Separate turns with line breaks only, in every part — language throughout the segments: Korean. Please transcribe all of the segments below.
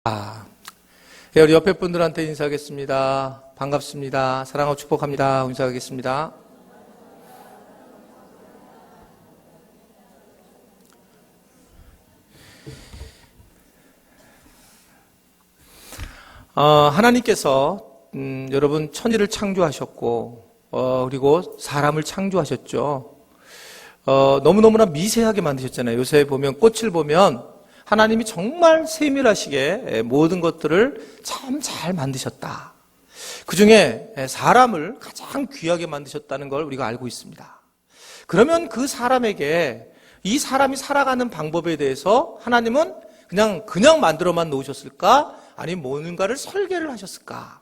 네, 우리 옆에 분들한테 인사하겠습니다. 반갑습니다. 사랑하고 축복합니다. 인사하겠습니다. 하나님께서 여러분 천지를 창조하셨고 그리고 사람을 창조하셨죠. 너무너무나 미세하게 만드셨잖아요. 요새 보면 꽃을 보면 하나님이 정말 세밀하시게 모든 것들을 참 잘 만드셨다. 그 중에 사람을 가장 귀하게 만드셨다는 걸 우리가 알고 있습니다. 그러면 그 사람에게 이 사람이 살아가는 방법에 대해서 하나님은 그냥 만들어만 놓으셨을까? 아니면 뭔가를 설계를 하셨을까?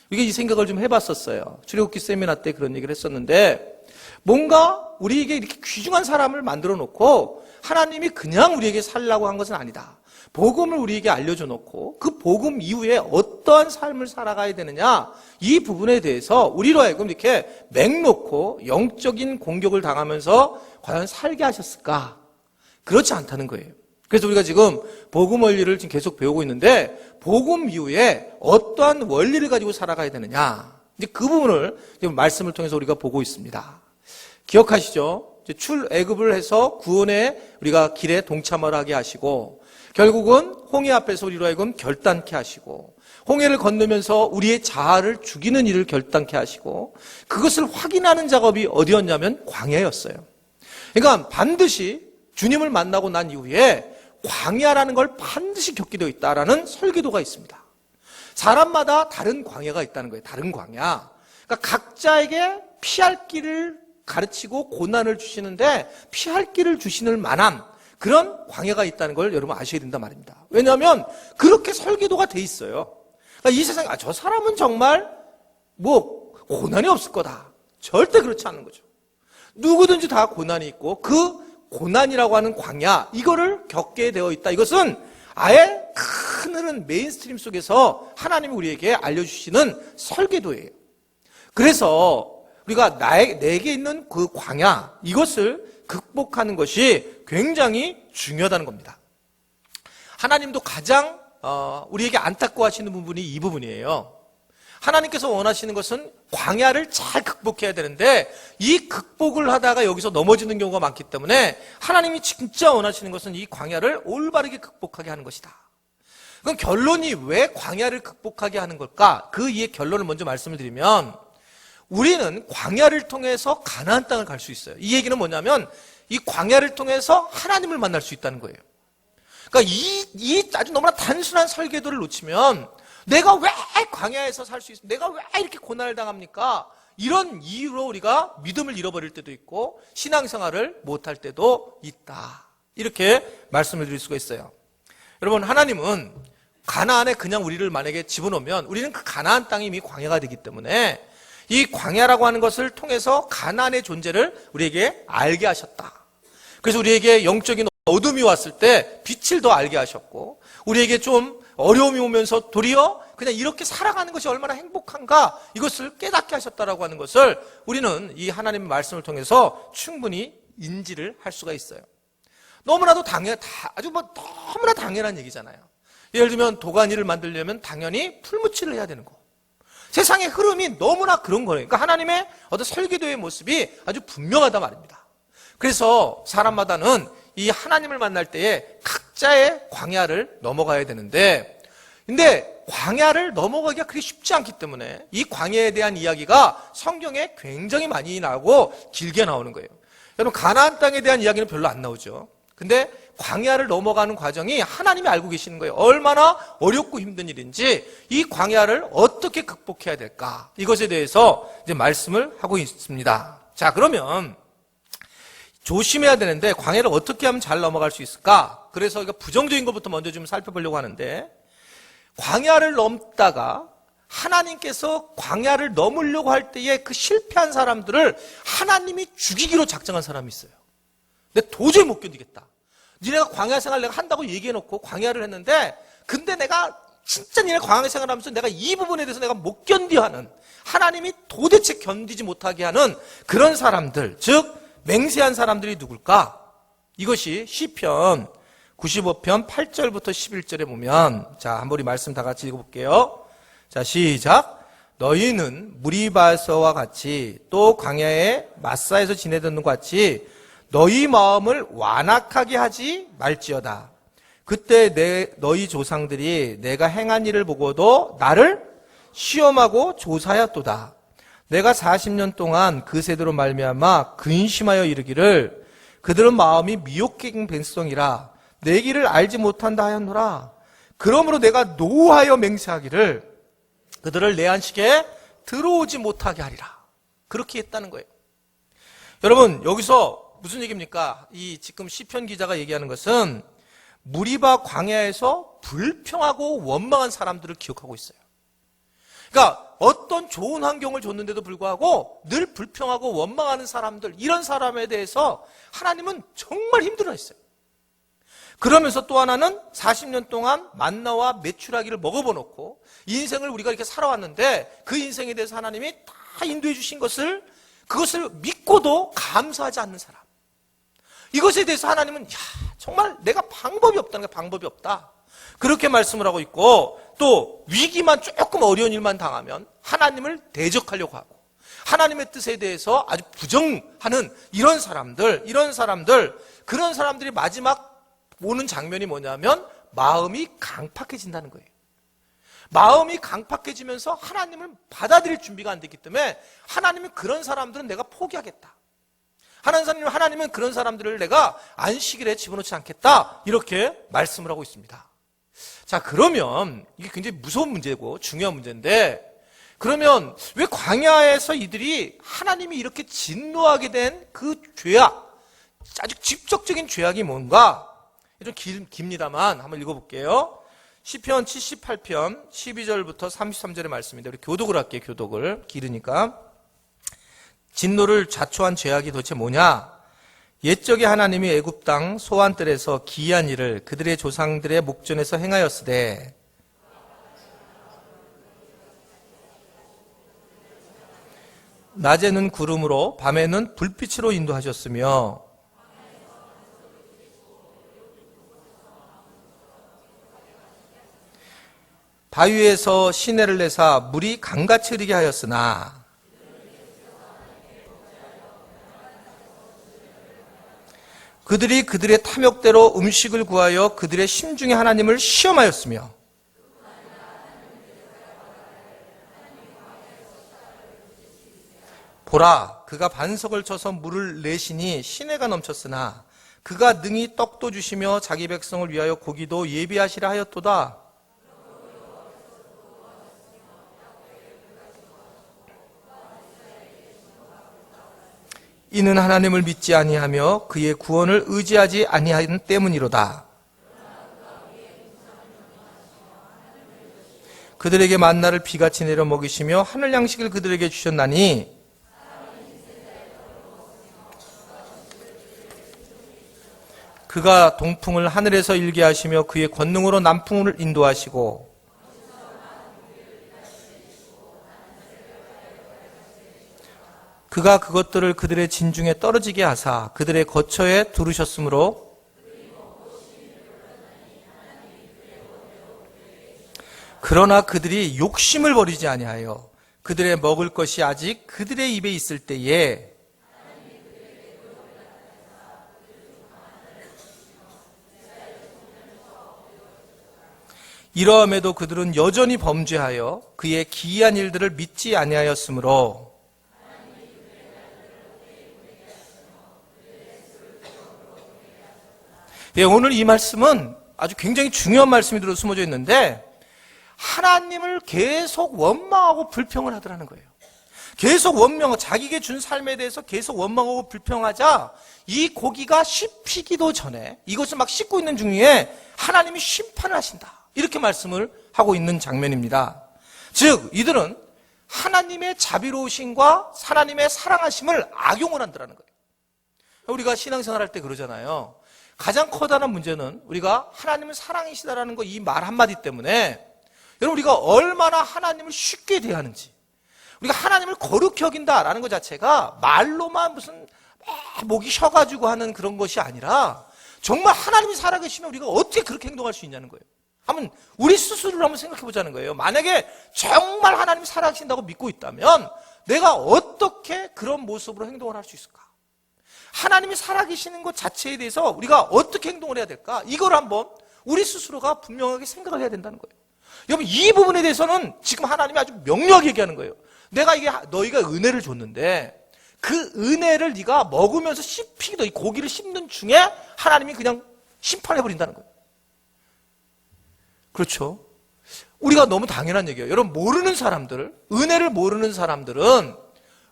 이게 이 생각을 좀 해봤었어요. 출애굽기 세미나 때 그런 얘기를 했었는데 뭔가 우리에게 이렇게 귀중한 사람을 만들어 놓고 하나님이 그냥 우리에게 살라고 한 것은 아니다. 복음을 우리에게 알려줘 놓고 그 복음 이후에 어떠한 삶을 살아가야 되느냐, 이 부분에 대해서 우리로 하여금 이렇게 맹 놓고 영적인 공격을 당하면서 과연 살게 하셨을까? 그렇지 않다는 거예요. 그래서 우리가 지금 복음 원리를 지금 계속 배우고 있는데 복음 이후에 어떠한 원리를 가지고 살아가야 되느냐, 이제 그 부분을 지금 말씀을 통해서 우리가 보고 있습니다. 기억하시죠? 출애굽을 해서 구원의 우리가 길에 동참을 하게 하시고 결국은 홍해 앞에서 우리로 하여금 결단케 하시고 홍해를 건너면서 우리의 자아를 죽이는 일을 결단케 하시고 그것을 확인하는 작업이 어디였냐면 광야였어요. 그러니까 반드시 주님을 만나고 난 이후에 광야라는 걸 반드시 겪게 되어 있다라는 설계도가 있습니다. 사람마다 다른 광야가 있다는 거예요. 다른 광야. 그러니까 각자에게 피할 길을 가르치고 고난을 주시는데 피할 길을 주시는 만한 그런 광야가 있다는 걸 여러분 아셔야 된단 말입니다. 왜냐하면 그렇게 설계도가 돼 있어요. 그러니까 이 세상에 저 사람은 정말 고난이 없을 거다. 절대 그렇지 않은 거죠. 누구든지 다 고난이 있고 그 고난이라고 하는 광야, 이거를 겪게 되어 있다. 이것은 아예 큰 흐른 메인스트림 속에서 하나님이 우리에게 알려주시는 설계도예요. 그래서 우리가 내게 있는 그 광야, 이것을 극복하는 것이 굉장히 중요하다는 겁니다. 하나님도 가장 우리에게 안타까워하시는 부분이 이 부분이에요. 하나님께서 원하시는 것은 광야를 잘 극복해야 되는데 이 극복을 하다가 여기서 넘어지는 경우가 많기 때문에 하나님이 진짜 원하시는 것은 이 광야를 올바르게 극복하게 하는 것이다. 그럼 결론이 왜 광야를 극복하게 하는 걸까? 그 이의 결론을 먼저 말씀을 드리면 우리는 광야를 통해서 가나안 땅을 갈 수 있어요. 이 얘기는 뭐냐면 이 광야를 통해서 하나님을 만날 수 있다는 거예요. 그러니까 이 아주 너무나 단순한 설계도를 놓치면 내가 왜 광야에서 살 수 있습니까? 내가 왜 이렇게 고난을 당합니까? 이런 이유로 우리가 믿음을 잃어버릴 때도 있고 신앙생활을 못할 때도 있다. 이렇게 말씀을 드릴 수가 있어요. 여러분, 하나님은 가나안에 그냥 우리를 만약에 집어넣으면 우리는 그 가나안 땅이 이미 광야가 되기 때문에 이 광야라고 하는 것을 통해서 가나안의 존재를 우리에게 알게 하셨다. 그래서 우리에게 영적인 어둠이 왔을 때 빛을 더 알게 하셨고 우리에게 좀 어려움이 오면서 도리어 그냥 이렇게 살아가는 것이 얼마나 행복한가, 이것을 깨닫게 하셨다라고 하는 것을 우리는 이 하나님의 말씀을 통해서 충분히 인지를 할 수가 있어요. 너무나도 너무나 당연한 얘기잖아요. 예를 들면 도가니를 만들려면 당연히 풀무칠을 해야 되는 거. 세상의 흐름이 너무나 그런 거예요. 그러니까 하나님의 어떤 설계도의 모습이 아주 분명하단 말입니다. 그래서 사람마다는 이 하나님을 만날 때에 각자의 광야를 넘어가야 되는데, 근데 광야를 넘어가기가 그리 쉽지 않기 때문에 이 광야에 대한 이야기가 성경에 굉장히 많이 나오고 길게 나오는 거예요. 여러분, 가나안 땅에 대한 이야기는 별로 안 나오죠. 근데 광야를 넘어가는 과정이 하나님이 알고 계시는 거예요. 얼마나 어렵고 힘든 일인지, 이 광야를 어떻게 극복해야 될까, 이것에 대해서 이제 말씀을 하고 있습니다. 자, 그러면 조심해야 되는데 광야를 어떻게 하면 잘 넘어갈 수 있을까? 그래서 부정적인 것부터 먼저 좀 살펴보려고 하는데, 광야를 넘다가 하나님께서 광야를 넘으려고 할 때에 그 실패한 사람들을 하나님이 죽이기로 작정한 사람이 있어요. 근데 도저히 못 견디겠다. 니네가 광야 생활 내가 한다고 얘기해놓고 광야를 했는데, 근데 내가 진짜 니네 광야 생활하면서 내가 이 부분에 대해서 내가 못 견디하는, 하나님이 도대체 견디지 못하게 하는 그런 사람들, 즉 맹세한 사람들이 누굴까? 이것이 시편 95편 8절부터 11절에 보면, 자, 한번 우리 말씀 다 같이 읽어볼게요. 자, 시작. 너희는 무리바에서와 같이 또 광야의 마사에서 지내던 것 같이 너희 마음을 완악하게 하지 말지어다. 그때 너희 조상들이 내가 행한 일을 보고도 나를 시험하고 조사하였도다. 내가 40년 동안 그 세대로 말미암아 근심하여 이르기를 그들은 마음이 미혹된 백성이라 내 길을 알지 못한다 하였노라. 그러므로 내가 노하여 맹세하기를 그들을 내 안식에 들어오지 못하게 하리라. 그렇게 했다는 거예요. 여러분, 여기서 무슨 얘기입니까? 이 지금 시편 기자가 얘기하는 것은 무리바 광야에서 불평하고 원망한 사람들을 기억하고 있어요. 그러니까 어떤 좋은 환경을 줬는데도 불구하고 늘 불평하고 원망하는 사람들, 이런 사람에 대해서 하나님은 정말 힘들어했어요. 그러면서 또 하나는 40년 동안 만나와 메추라기를 먹어보놓고 인생을 우리가 이렇게 살아왔는데 그 인생에 대해서 하나님이 다 인도해 주신 그것을 믿고도 감사하지 않는 사람. 이것에 대해서 하나님은 정말 내가 방법이 없다는 게 방법이 없다. 그렇게 말씀을 하고 있고, 또 위기만 조금 어려운 일만 당하면 하나님을 대적하려고 하고 하나님의 뜻에 대해서 아주 부정하는 이런 사람들, 그런 사람들이 마지막 오는 장면이 뭐냐면 마음이 강팍해진다는 거예요. 마음이 강팍해지면서 하나님을 받아들일 준비가 안 됐기 때문에 하나님은 그런 사람들은 내가 포기하겠다. 하나님은 그런 사람들을 내가 안식일에 집어넣지 않겠다. 이렇게 말씀을 하고 있습니다. 자, 그러면 이게 굉장히 무서운 문제고 중요한 문제인데, 그러면 왜 광야에서 이들이 하나님이 이렇게 진노하게 된 그 죄악, 아주 직접적인 죄악이 뭔가? 좀 깁니다만 한번 읽어볼게요. 시편 78편 12절부터 33절의 말씀인데 우리 교독을 할게요. 교독을 길으니까. 진노를 자초한 죄악이 도대체 뭐냐? 옛적에 하나님이 애굽 땅 소환들에서 기이한 일을 그들의 조상들의 목전에서 행하였으되 낮에는 구름으로 밤에는 불빛으로 인도하셨으며 바위에서 시내를 내사 물이 강같이 흐르게 하였으나 그들이 그들의 탐욕대로 음식을 구하여 그들의 심중에 하나님을 시험하였으며 보라, 그가 반석을 쳐서 물을 내시니 시내가 넘쳤으나 그가 능히 떡도 주시며 자기 백성을 위하여 고기도 예비하시라 하였도다. 이는 하나님을 믿지 아니하며 그의 구원을 의지하지 아니하는 때문이로다. 그들에게 만나를 비같이 내려 먹이시며 하늘 양식을 그들에게 주셨나니 그가 동풍을 하늘에서 일게 하시며 그의 권능으로 남풍을 인도하시고 그가 그것들을 그들의 진중에 떨어지게 하사 그들의 거처에 두르셨으므로 그러나 그들이 욕심을 버리지 아니하여 그들의 먹을 것이 아직 그들의 입에 있을 때에 이러함에도 그들은 여전히 범죄하여 그의 기이한 일들을 믿지 아니하였으므로 오늘 이 말씀은 아주 굉장히 중요한 말씀이 들어 숨어져 있는데 하나님을 계속 원망하고 불평을 하더라는 거예요. 계속 원망하고 자기에게 준 삶에 대해서 계속 원망하고 불평하자 이 고기가 씹히기도 전에 이것을 막 씹고 있는 중에 하나님이 심판을 하신다. 이렇게 말씀을 하고 있는 장면입니다. 즉 이들은 하나님의 자비로우심과 하나님의 사랑하심을 악용을 한다는 거예요. 우리가 신앙생활 할 때 그러잖아요. 가장 커다란 문제는 우리가 하나님을 사랑이시다라는 거 이 말 한마디 때문에 여러분 우리가 얼마나 하나님을 쉽게 대하는지 우리가 하나님을 거룩히 여긴다라는 것 자체가 말로만 무슨 목이 쉬어가지고 하는 그런 것이 아니라 정말 하나님이 살아계시면 우리가 어떻게 그렇게 행동할 수 있냐는 거예요. 한번 우리 스스로를 한번 생각해 보자는 거예요. 만약에 정말 하나님이 살아계신다고 믿고 있다면 내가 어떻게 그런 모습으로 행동을 할 수 있을까? 하나님이 살아계시는 것 자체에 대해서 우리가 어떻게 행동을 해야 될까? 이걸 한번 우리 스스로가 분명하게 생각을 해야 된다는 거예요. 여러분, 이 부분에 대해서는 지금 하나님이 아주 명료하게 얘기하는 거예요. 내가 이게 너희가 은혜를 줬는데 그 은혜를 네가 먹으면서 씹히기도, 이 고기를 씹는 중에 하나님이 그냥 심판해버린다는 거예요. 그렇죠? 우리가 너무 당연한 얘기예요. 여러분, 모르는 사람들, 은혜를 모르는 사람들은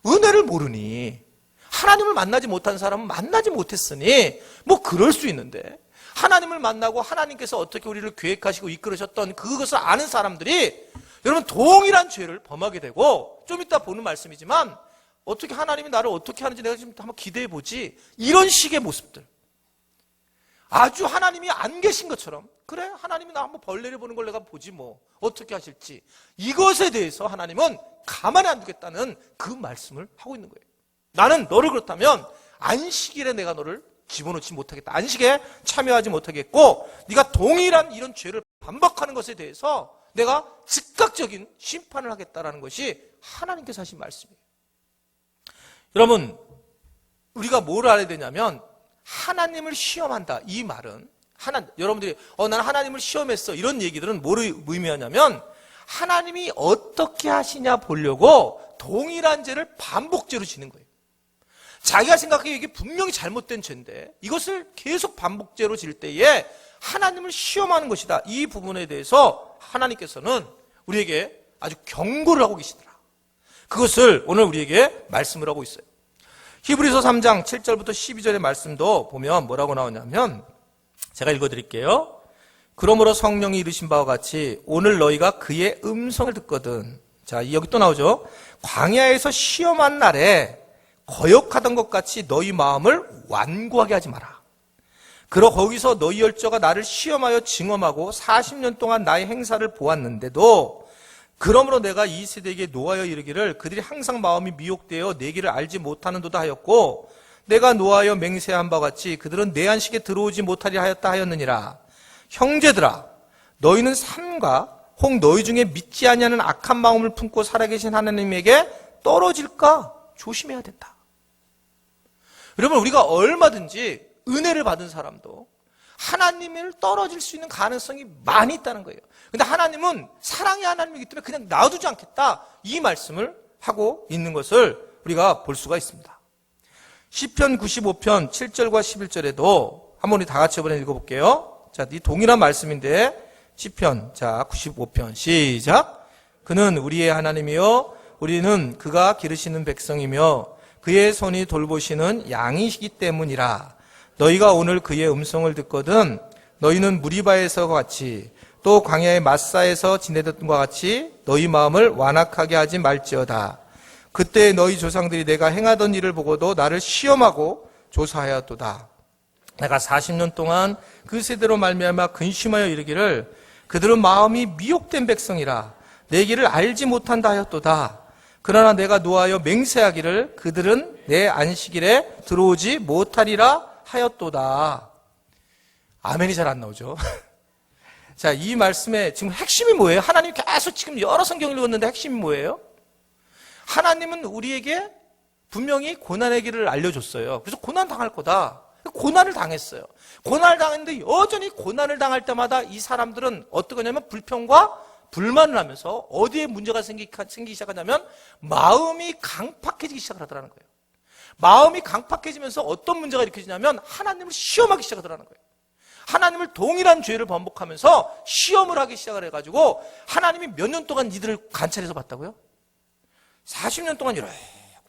은혜를 모르니, 하나님을 만나지 못한 사람은 만나지 못했으니 뭐 그럴 수 있는데, 하나님을 만나고 하나님께서 어떻게 우리를 계획하시고 이끌으셨던 그것을 아는 사람들이 여러분 동일한 죄를 범하게 되고, 좀 이따 보는 말씀이지만 어떻게 하나님이 나를 어떻게 하는지 내가 지금 한번 기대해 보지, 이런 식의 모습들, 아주 하나님이 안 계신 것처럼, 그래 하나님이 나 한번 벌레를 보는 걸 내가 보지 뭐 어떻게 하실지, 이것에 대해서 하나님은 가만히 안 두겠다는 그 말씀을 하고 있는 거예요. 나는 너를 그렇다면 안식일에 내가 너를 집어넣지 못하겠다, 안식에 참여하지 못하겠고, 네가 동일한 이런 죄를 반복하는 것에 대해서 내가 즉각적인 심판을 하겠다라는 것이 하나님께서 하신 말씀이에요. 여러분, 우리가 뭘 알아야 되냐면 하나님을 시험한다, 이 말은 여러분들이 나는 하나님을 시험했어, 이런 얘기들은 뭐를 의미하냐면 하나님이 어떻게 하시냐 보려고 동일한 죄를 반복죄로 지는 거예요. 자기가 생각하기에 이게 분명히 잘못된 죄인데 이것을 계속 반복죄로 질 때에 하나님을 시험하는 것이다, 이 부분에 대해서 하나님께서는 우리에게 아주 경고를 하고 계시더라. 그것을 오늘 우리에게 말씀을 하고 있어요. 히브리서 3장 7절부터 12절의 말씀도 보면 뭐라고 나오냐면, 제가 읽어드릴게요. 그러므로 성령이 이르신 바와 같이 오늘 너희가 그의 음성을 듣거든. 자, 여기 또 나오죠. 광야에서 시험한 날에 거역하던 것 같이 너희 마음을 완고하게 하지 마라. 그러 거기서 너희 열조가 나를 시험하여 증험하고 40년 동안 나의 행사를 보았는데도, 그러므로 내가 이 세대에게 노하여 이르기를 그들이 항상 마음이 미혹되어 내 길을 알지 못하는도다 하였고, 내가 노하여 맹세한 바와 같이 그들은 내 안식에 들어오지 못하리라 하였다 하였느니라. 형제들아, 너희는 삼가 혹 너희 중에 믿지 아니하는 악한 마음을 품고 살아계신 하나님에게 떨어질까 조심해야 된다. 여러분, 우리가 얼마든지 은혜를 받은 사람도 하나님을 떨어질 수 있는 가능성이 많이 있다는 거예요. 근데 하나님은 사랑의 하나님이기 때문에 그냥 놔두지 않겠다, 이 말씀을 하고 있는 것을 우리가 볼 수가 있습니다. 시편 95편 7절과 11절에도 한번 우리 다 같이 한번 읽어볼게요. 자, 이 동일한 말씀인데 시편, 자 95편 시작. 그는 우리의 하나님이요 우리는 그가 기르시는 백성이며 그의 손이 돌보시는 양이시기 때문이라. 너희가 오늘 그의 음성을 듣거든 너희는 무리바에서 같이 또 광야의 마사에서 지내던 것과 같이 너희 마음을 완악하게 하지 말지어다. 그때 너희 조상들이 내가 행하던 일을 보고도 나를 시험하고 조사하였도다. 내가 40년 동안 그 세대로 말미암아 근심하여 이르기를 그들은 마음이 미혹된 백성이라 내 길을 알지 못한다 하였도다. 그러나 내가 노하여 맹세하기를 그들은 내 안식일에 들어오지 못하리라 하였도다. 아멘이 잘 안 나오죠. 자, 이 말씀의 지금 핵심이 뭐예요? 하나님 계속 지금 여러 성경을 읽었는데 핵심이 뭐예요? 하나님은 우리에게 분명히 고난의 길을 알려줬어요. 그래서 고난 당할 거다. 고난을 당했어요. 고난을 당했는데 여전히 고난을 당할 때마다 이 사람들은 어떻게 하냐면 불평과 불만을 하면서 어디에 문제가 생기기 시작하냐면 마음이 강팍해지기 시작을 하더라는 거예요. 마음이 강팍해지면서 어떤 문제가 일으켜지냐면 하나님을 시험하기 시작하더라는 거예요. 하나님을 동일한 죄를 반복하면서 시험을 하기 시작을 해가지고 하나님이 몇 년 동안 이들을 관찰해서 봤다고요? 40년 동안 이렇게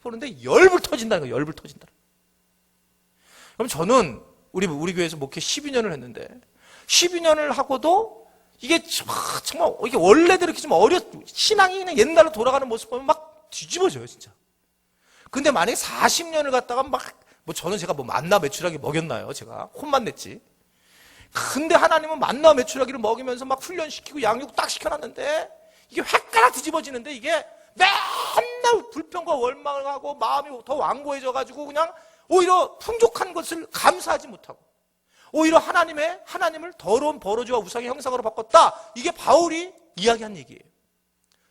보는데 열불 터진다는 거예요. 열불 터진다. 그럼 저는 우리 교회에서 목회 12년을 했는데 12년을 하고도 이게 정말 이게 원래대로 이렇게 좀 신앙이 그냥 옛날로 돌아가는 모습 보면 막 뒤집어져요, 진짜. 근데 만약에 40년을 갔다가 저는 제가 만나 매출하기 먹였나요? 제가 혼만 냈지. 근데 하나님은 만나 매출하기를 먹이면서 막 훈련시키고 양육 딱 시켜놨는데 이게 획가락 뒤집어지는데 이게 맨날 불평과 원망을 하고 마음이 더 완고해져가지고 그냥 오히려 풍족한 것을 감사하지 못하고 오히려 하나님을 더러운 버러지와 우상의 형상으로 바꿨다. 이게 바울이 이야기한 얘기예요.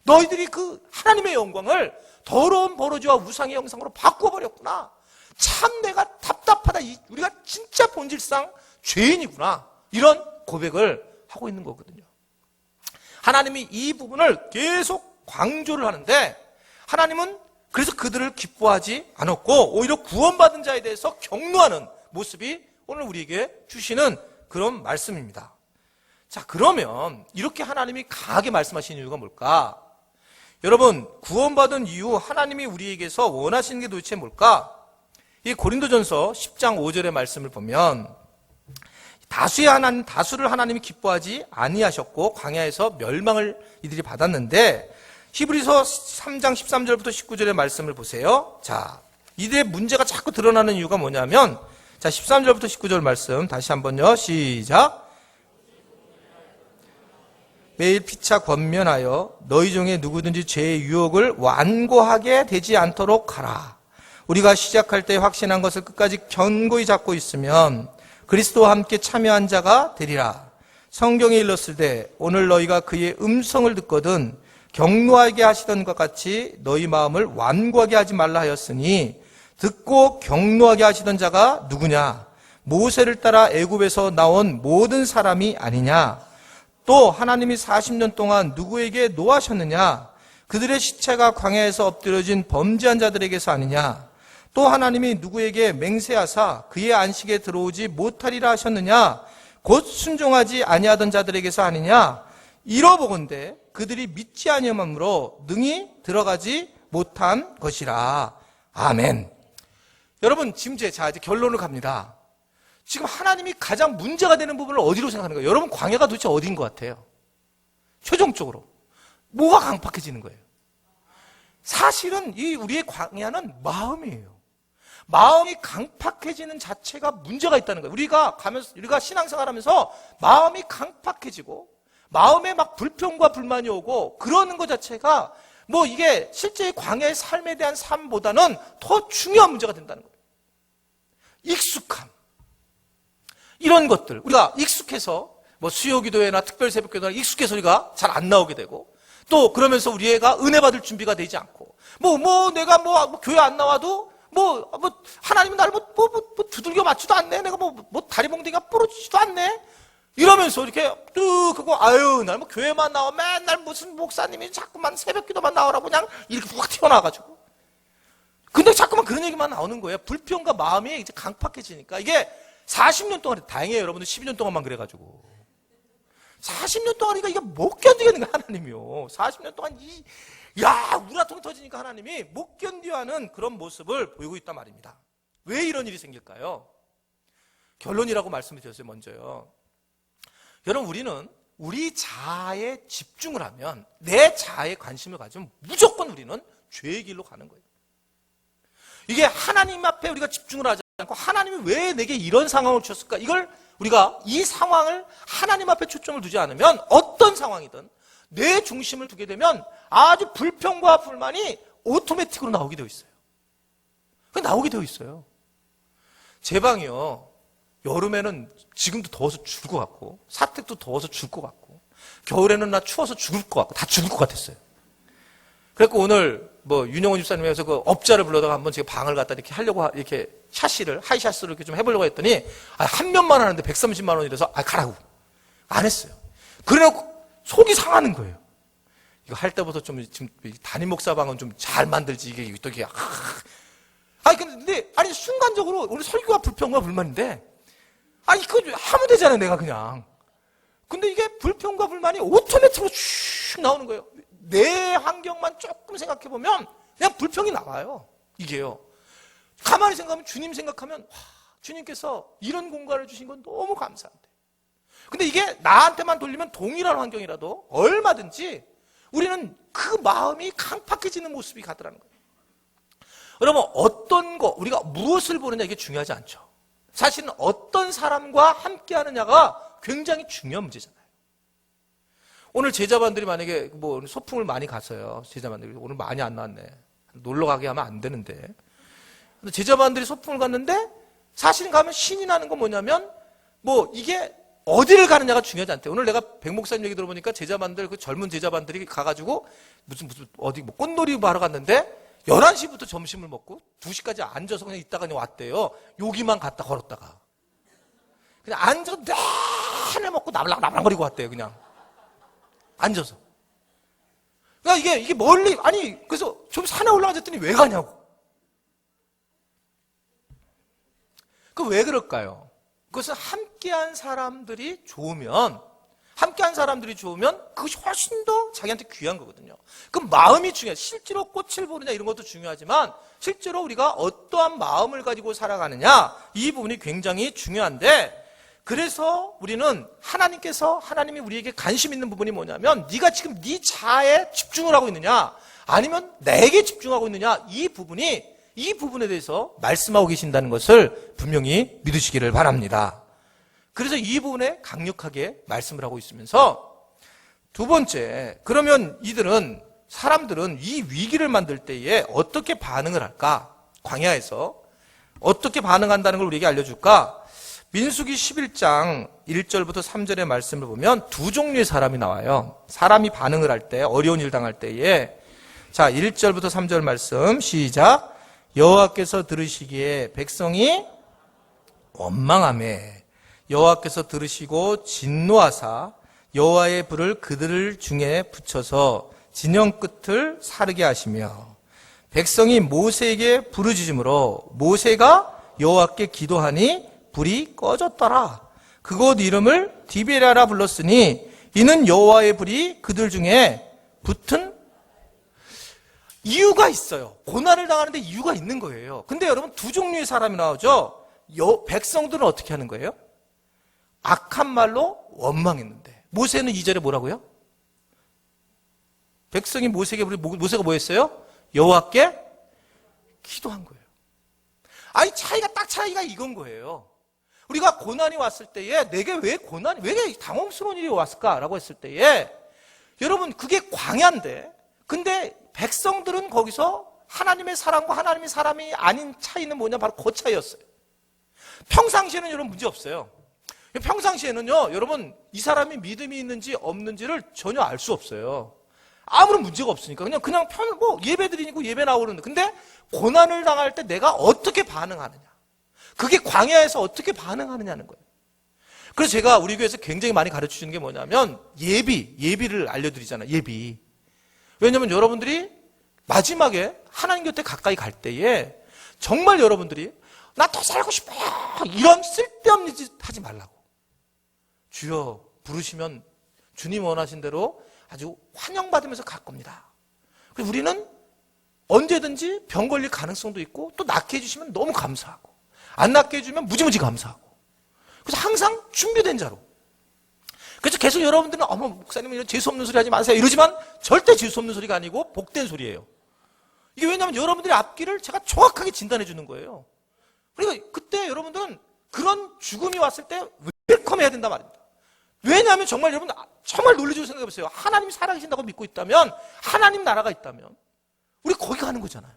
너희들이 그 하나님의 영광을 더러운 버러지와 우상의 형상으로 바꿔버렸구나. 참 내가 답답하다. 우리가 진짜 본질상 죄인이구나. 이런 고백을 하고 있는 거거든요. 하나님이 이 부분을 계속 강조를 하는데, 하나님은 그래서 그들을 기뻐하지 않았고 오히려 구원받은 자에 대해서 격려하는 모습이 오늘 우리에게 주시는 그런 말씀입니다. 자, 그러면 이렇게 하나님이 강하게 말씀하시는 이유가 뭘까? 여러분, 구원받은 이후 하나님이 우리에게서 원하시는 게 도대체 뭘까? 이 고린도전서 10장 5절의 말씀을 보면, 다수를 하나님이 기뻐하지 아니하셨고 광야에서 멸망을 이들이 받았는데, 히브리서 3장 13절부터 19절의 말씀을 보세요. 자, 이들의 문제가 자꾸 드러나는 이유가 뭐냐면, 자, 13절부터 19절 말씀 다시 한번요. 시작. 매일 피차 권면하여 너희 중에 누구든지 죄의 유혹을 완고하게 되지 않도록 하라. 우리가 시작할 때 확신한 것을 끝까지 견고히 잡고 있으면 그리스도와 함께 참여한 자가 되리라. 성경에 일렀을 때 오늘 너희가 그의 음성을 듣거든 격노하게 하시던 것 같이 너희 마음을 완고하게 하지 말라 하였으니, 듣고 격노하게 하시던 자가 누구냐? 모세를 따라 애굽에서 나온 모든 사람이 아니냐? 또 하나님이 40년 동안 누구에게 노하셨느냐? 그들의 시체가 광야에서 엎드려진 범죄한 자들에게서 아니냐? 또 하나님이 누구에게 맹세하사 그의 안식에 들어오지 못하리라 하셨느냐? 곧 순종하지 아니하던 자들에게서 아니냐? 이러보건대 그들이 믿지 아니함으로 능히 들어가지 못한 것이라. 아멘. 여러분, 지금 이제 결론을 갑니다. 지금 하나님이 가장 문제가 되는 부분을 어디로 생각하는 거예요? 여러분, 광야가 도대체 어디인 것 같아요? 최종적으로 뭐가 강팍해지는 거예요? 사실은 이 우리의 광야는 마음이에요. 마음이 강팍해지는 자체가 문제가 있다는 거예요. 우리가 신앙생활하면서 마음이 강팍해지고 마음에 막 불평과 불만이 오고 그러는 것 자체가 뭐 이게 실제 광야의 삶에 대한 삶보다는 더 중요한 문제가 된다는 거예요. 익숙함. 이런 것들, 우리가 익숙해서 뭐 수요기도회나 특별 새벽기도나 익숙해서 우리가 잘 안 나오게 되고, 또 그러면서 우리 애가 은혜 받을 준비가 되지 않고, 내가 교회 안 나와도 하나님은 나를 두들겨 맞지도 않네. 내가 다리 몽둥이가 부러지지도 않네. 이러면서 이렇게 나는 교회만 나와. 맨날 무슨 목사님이 자꾸만 새벽기도만 나오라고 그냥 이렇게 확 튀어나와가지고. 근데 자꾸만 그런 얘기만 나오는 거예요. 불평과 마음이 이제 강팍해지니까. 이게 40년 동안, 다행이에요. 여러분들 12년 동안만 그래가지고. 40년 동안이니까 이게 못 견디겠는 거야, 하나님이요. 40년 동안 우라통이 터지니까 하나님이 못 견디하는 그런 모습을 보이고 있단 말입니다. 왜 이런 일이 생길까요? 결론이라고 말씀을 드렸어요, 먼저요. 여러분, 우리는 우리 자아에 집중을 하면, 내 자아에 관심을 가지면 무조건 우리는 죄의 길로 가는 거예요. 이게 하나님 앞에 우리가 집중을 하지 않고 하나님이 왜 내게 이런 상황을 주셨을까? 우리가 이 상황을 하나님 앞에 초점을 두지 않으면 어떤 상황이든 내 중심을 두게 되면 아주 불평과 불만이 오토매틱으로 나오게 되어 있어요. 나오게 되어 있어요. 제 방이요. 여름에는 지금도 더워서 죽을 것 같고, 사택도 더워서 죽을 것 같고, 겨울에는 나 추워서 죽을 것 같고, 다 죽을 것 같았어요. 그래서 오늘 윤영원 집사님에서 그 업자를 불러다가 한번 제가 방을 갖다 이렇게 하려고 이렇게 하이샤스를 이렇게 좀 해보려고 했더니, 한 면만 하는데 130만 원이라서, 가라고. 안 했어요. 그래놓고 속이 상하는 거예요. 이거 할 때부터 지금 담임 목사 방은 좀 잘 만들지, 이게 또 이게, 근데, 순간적으로 우리 설교가 불평과 불만인데, 그거 하면 되잖아요, 내가 그냥. 근데 이게 불평과 불만이 오토매틱으로 쭉 나오는 거예요. 내 환경만 조금 생각해보면 그냥 불평이 나와요. 이게요. 가만히 생각하면, 주님 생각하면, 주님께서 이런 공간을 주신 건 너무 감사한데. 근데 이게 나한테만 돌리면 동일한 환경이라도 얼마든지 우리는 그 마음이 강팍해지는 모습이 가더라는 거예요. 여러분, 우리가 무엇을 보느냐, 이게 중요하지 않죠. 사실은 어떤 사람과 함께 하느냐가 굉장히 중요한 문제잖아요. 오늘 제자반들이 만약에 소풍을 많이 갔어요. 제자반들이 오늘 많이 안 나왔네. 놀러 가게 하면 안 되는데. 근데 제자반들이 소풍을 갔는데 사실은 가면 신이 나는 건 뭐냐면 뭐 이게 어디를 가느냐가 중요하지 않대요. 오늘 내가 백 목사님 얘기 들어보니까 제자반들, 그 젊은 제자반들이 가가지고 무슨 어디 뭐 꽃놀이 하러 갔는데 11시부터 점심을 먹고 2시까지 앉아서 그냥 있다가 그냥 왔대요. 여기만 갔다 걸었다가. 그냥 앉아서 내내 먹고 나불나불거리고 왔대요, 그냥. 앉아서. 그러니까 이게 멀리, 아니, 그래서 좀 산에 올라가셨더니 왜 가냐고. 그 왜 그럴까요? 그것은 함께한 사람들이 좋으면 그것이 훨씬 더 자기한테 귀한 거거든요. 그 마음이 중요해요. 실제로 꽃을 보느냐 이런 것도 중요하지만 실제로 우리가 어떠한 마음을 가지고 살아가느냐 이 부분이 굉장히 중요한데 그래서 우리는 하나님이 우리에게 관심 있는 부분이 뭐냐면 네가 지금 네 자아에 집중을 하고 있느냐 아니면 내게 집중하고 있느냐 이 부분에 대해서 말씀하고 계신다는 것을 분명히 믿으시기를 바랍니다. 그래서 이 부분에 강력하게 말씀을 하고 있으면서 두 번째, 그러면 사람들은 이 위기를 만들 때에 어떻게 반응을 할까? 광야에서 어떻게 반응한다는 걸 우리에게 알려줄까? 민수기 11장 1절부터 3절의 말씀을 보면 두 종류의 사람이 나와요. 사람이 반응을 할 때, 어려운 일 당할 때에 자, 1절부터 3절 말씀 시작. 여호와께서 들으시기에 백성이 원망하매 여호와께서 들으시고 진노하사 여호와의 불을 그들 중에 붙여서 진영 끝을 사르게 하시며 백성이 모세에게 부르짖음으로 모세가 여호와께 기도하니 불이 꺼졌더라. 그곳 이름을 디베라라 불렀으니 이는 여호와의 불이 그들 중에 붙은 이유가 있어요. 고난을 당하는데 이유가 있는 거예요. 근데 여러분 두 종류의 사람이 나오죠. 백성들은 어떻게 하는 거예요? 악한 말로 원망했는데 모세는 2절에 뭐라고요? 백성이 모세가 뭐 했어요? 여호와께 기도한 거예요. 아니 차이가 이건 거예요. 우리가 고난이 왔을 때에 내게 왜 당황스러운 일이 왔을까라고 했을 때에 여러분 그게 광야인데 근데 백성들은 거기서 하나님의 사람과 하나님의 사람이 아닌 차이는 뭐냐 바로 그 차이였어요. 평상시에는 여러분 문제 없어요. 평상시에는요 여러분 이 사람이 믿음이 있는지 없는지를 전혀 알 수 없어요. 아무런 문제가 없으니까 그냥 예배 드리고 예배 나오는데 근데 고난을 당할 때 내가 어떻게 반응하느냐 그게 광야에서 어떻게 반응하느냐는 거예요. 그래서 제가 우리 교회에서 굉장히 많이 가르쳐주는 게 뭐냐면 예비를 알려드리잖아요. 예비. 왜냐하면 여러분들이 마지막에 하나님 곁에 가까이 갈 때에 정말 여러분들이 나 더 살고 싶어요 이런 쓸데없는 짓 하지 말라고. 주여 부르시면 주님 원하신 대로 아주 환영받으면서 갈 겁니다. 그래서 우리는 언제든지 병 걸릴 가능성도 있고 또 낫게 해주시면 너무 감사하고 안 낫게 해주면 무지무지 감사하고 그래서 항상 준비된 자로. 그래서 계속 여러분들은 목사님은 이런 재수없는 소리 하지 마세요 이러지만 절대 재수없는 소리가 아니고 복된 소리예요. 이게 왜냐하면 여러분들의 앞길을 제가 정확하게 진단해 주는 거예요. 그러니까 그때 여러분들은 그런 죽음이 왔을 때 웰컴 해야 된단 말입니다. 왜냐하면 정말 여러분 정말 논리적으로 생각해 보세요. 하나님이 살아계신다고 믿고 있다면 하나님 나라가 있다면 우리 거기 가는 거잖아요.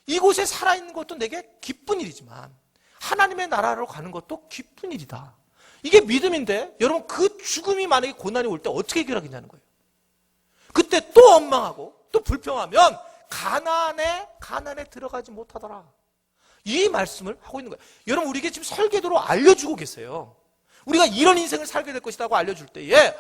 이곳에 살아있는 것도 내게 기쁜 일이지만 하나님의 나라로 가는 것도 기쁜 일이다. 이게 믿음인데 여러분 그 죽음이 만약에 고난이 올 때 어떻게 해결하겠냐는 거예요. 그때 또 원망하고 또 불평하면 가나안에 들어가지 못하더라. 이 말씀을 하고 있는 거예요. 여러분 우리에게 지금 설계도로 알려주고 계세요. 우리가 이런 인생을 살게 될 것이라고 알려줄 때에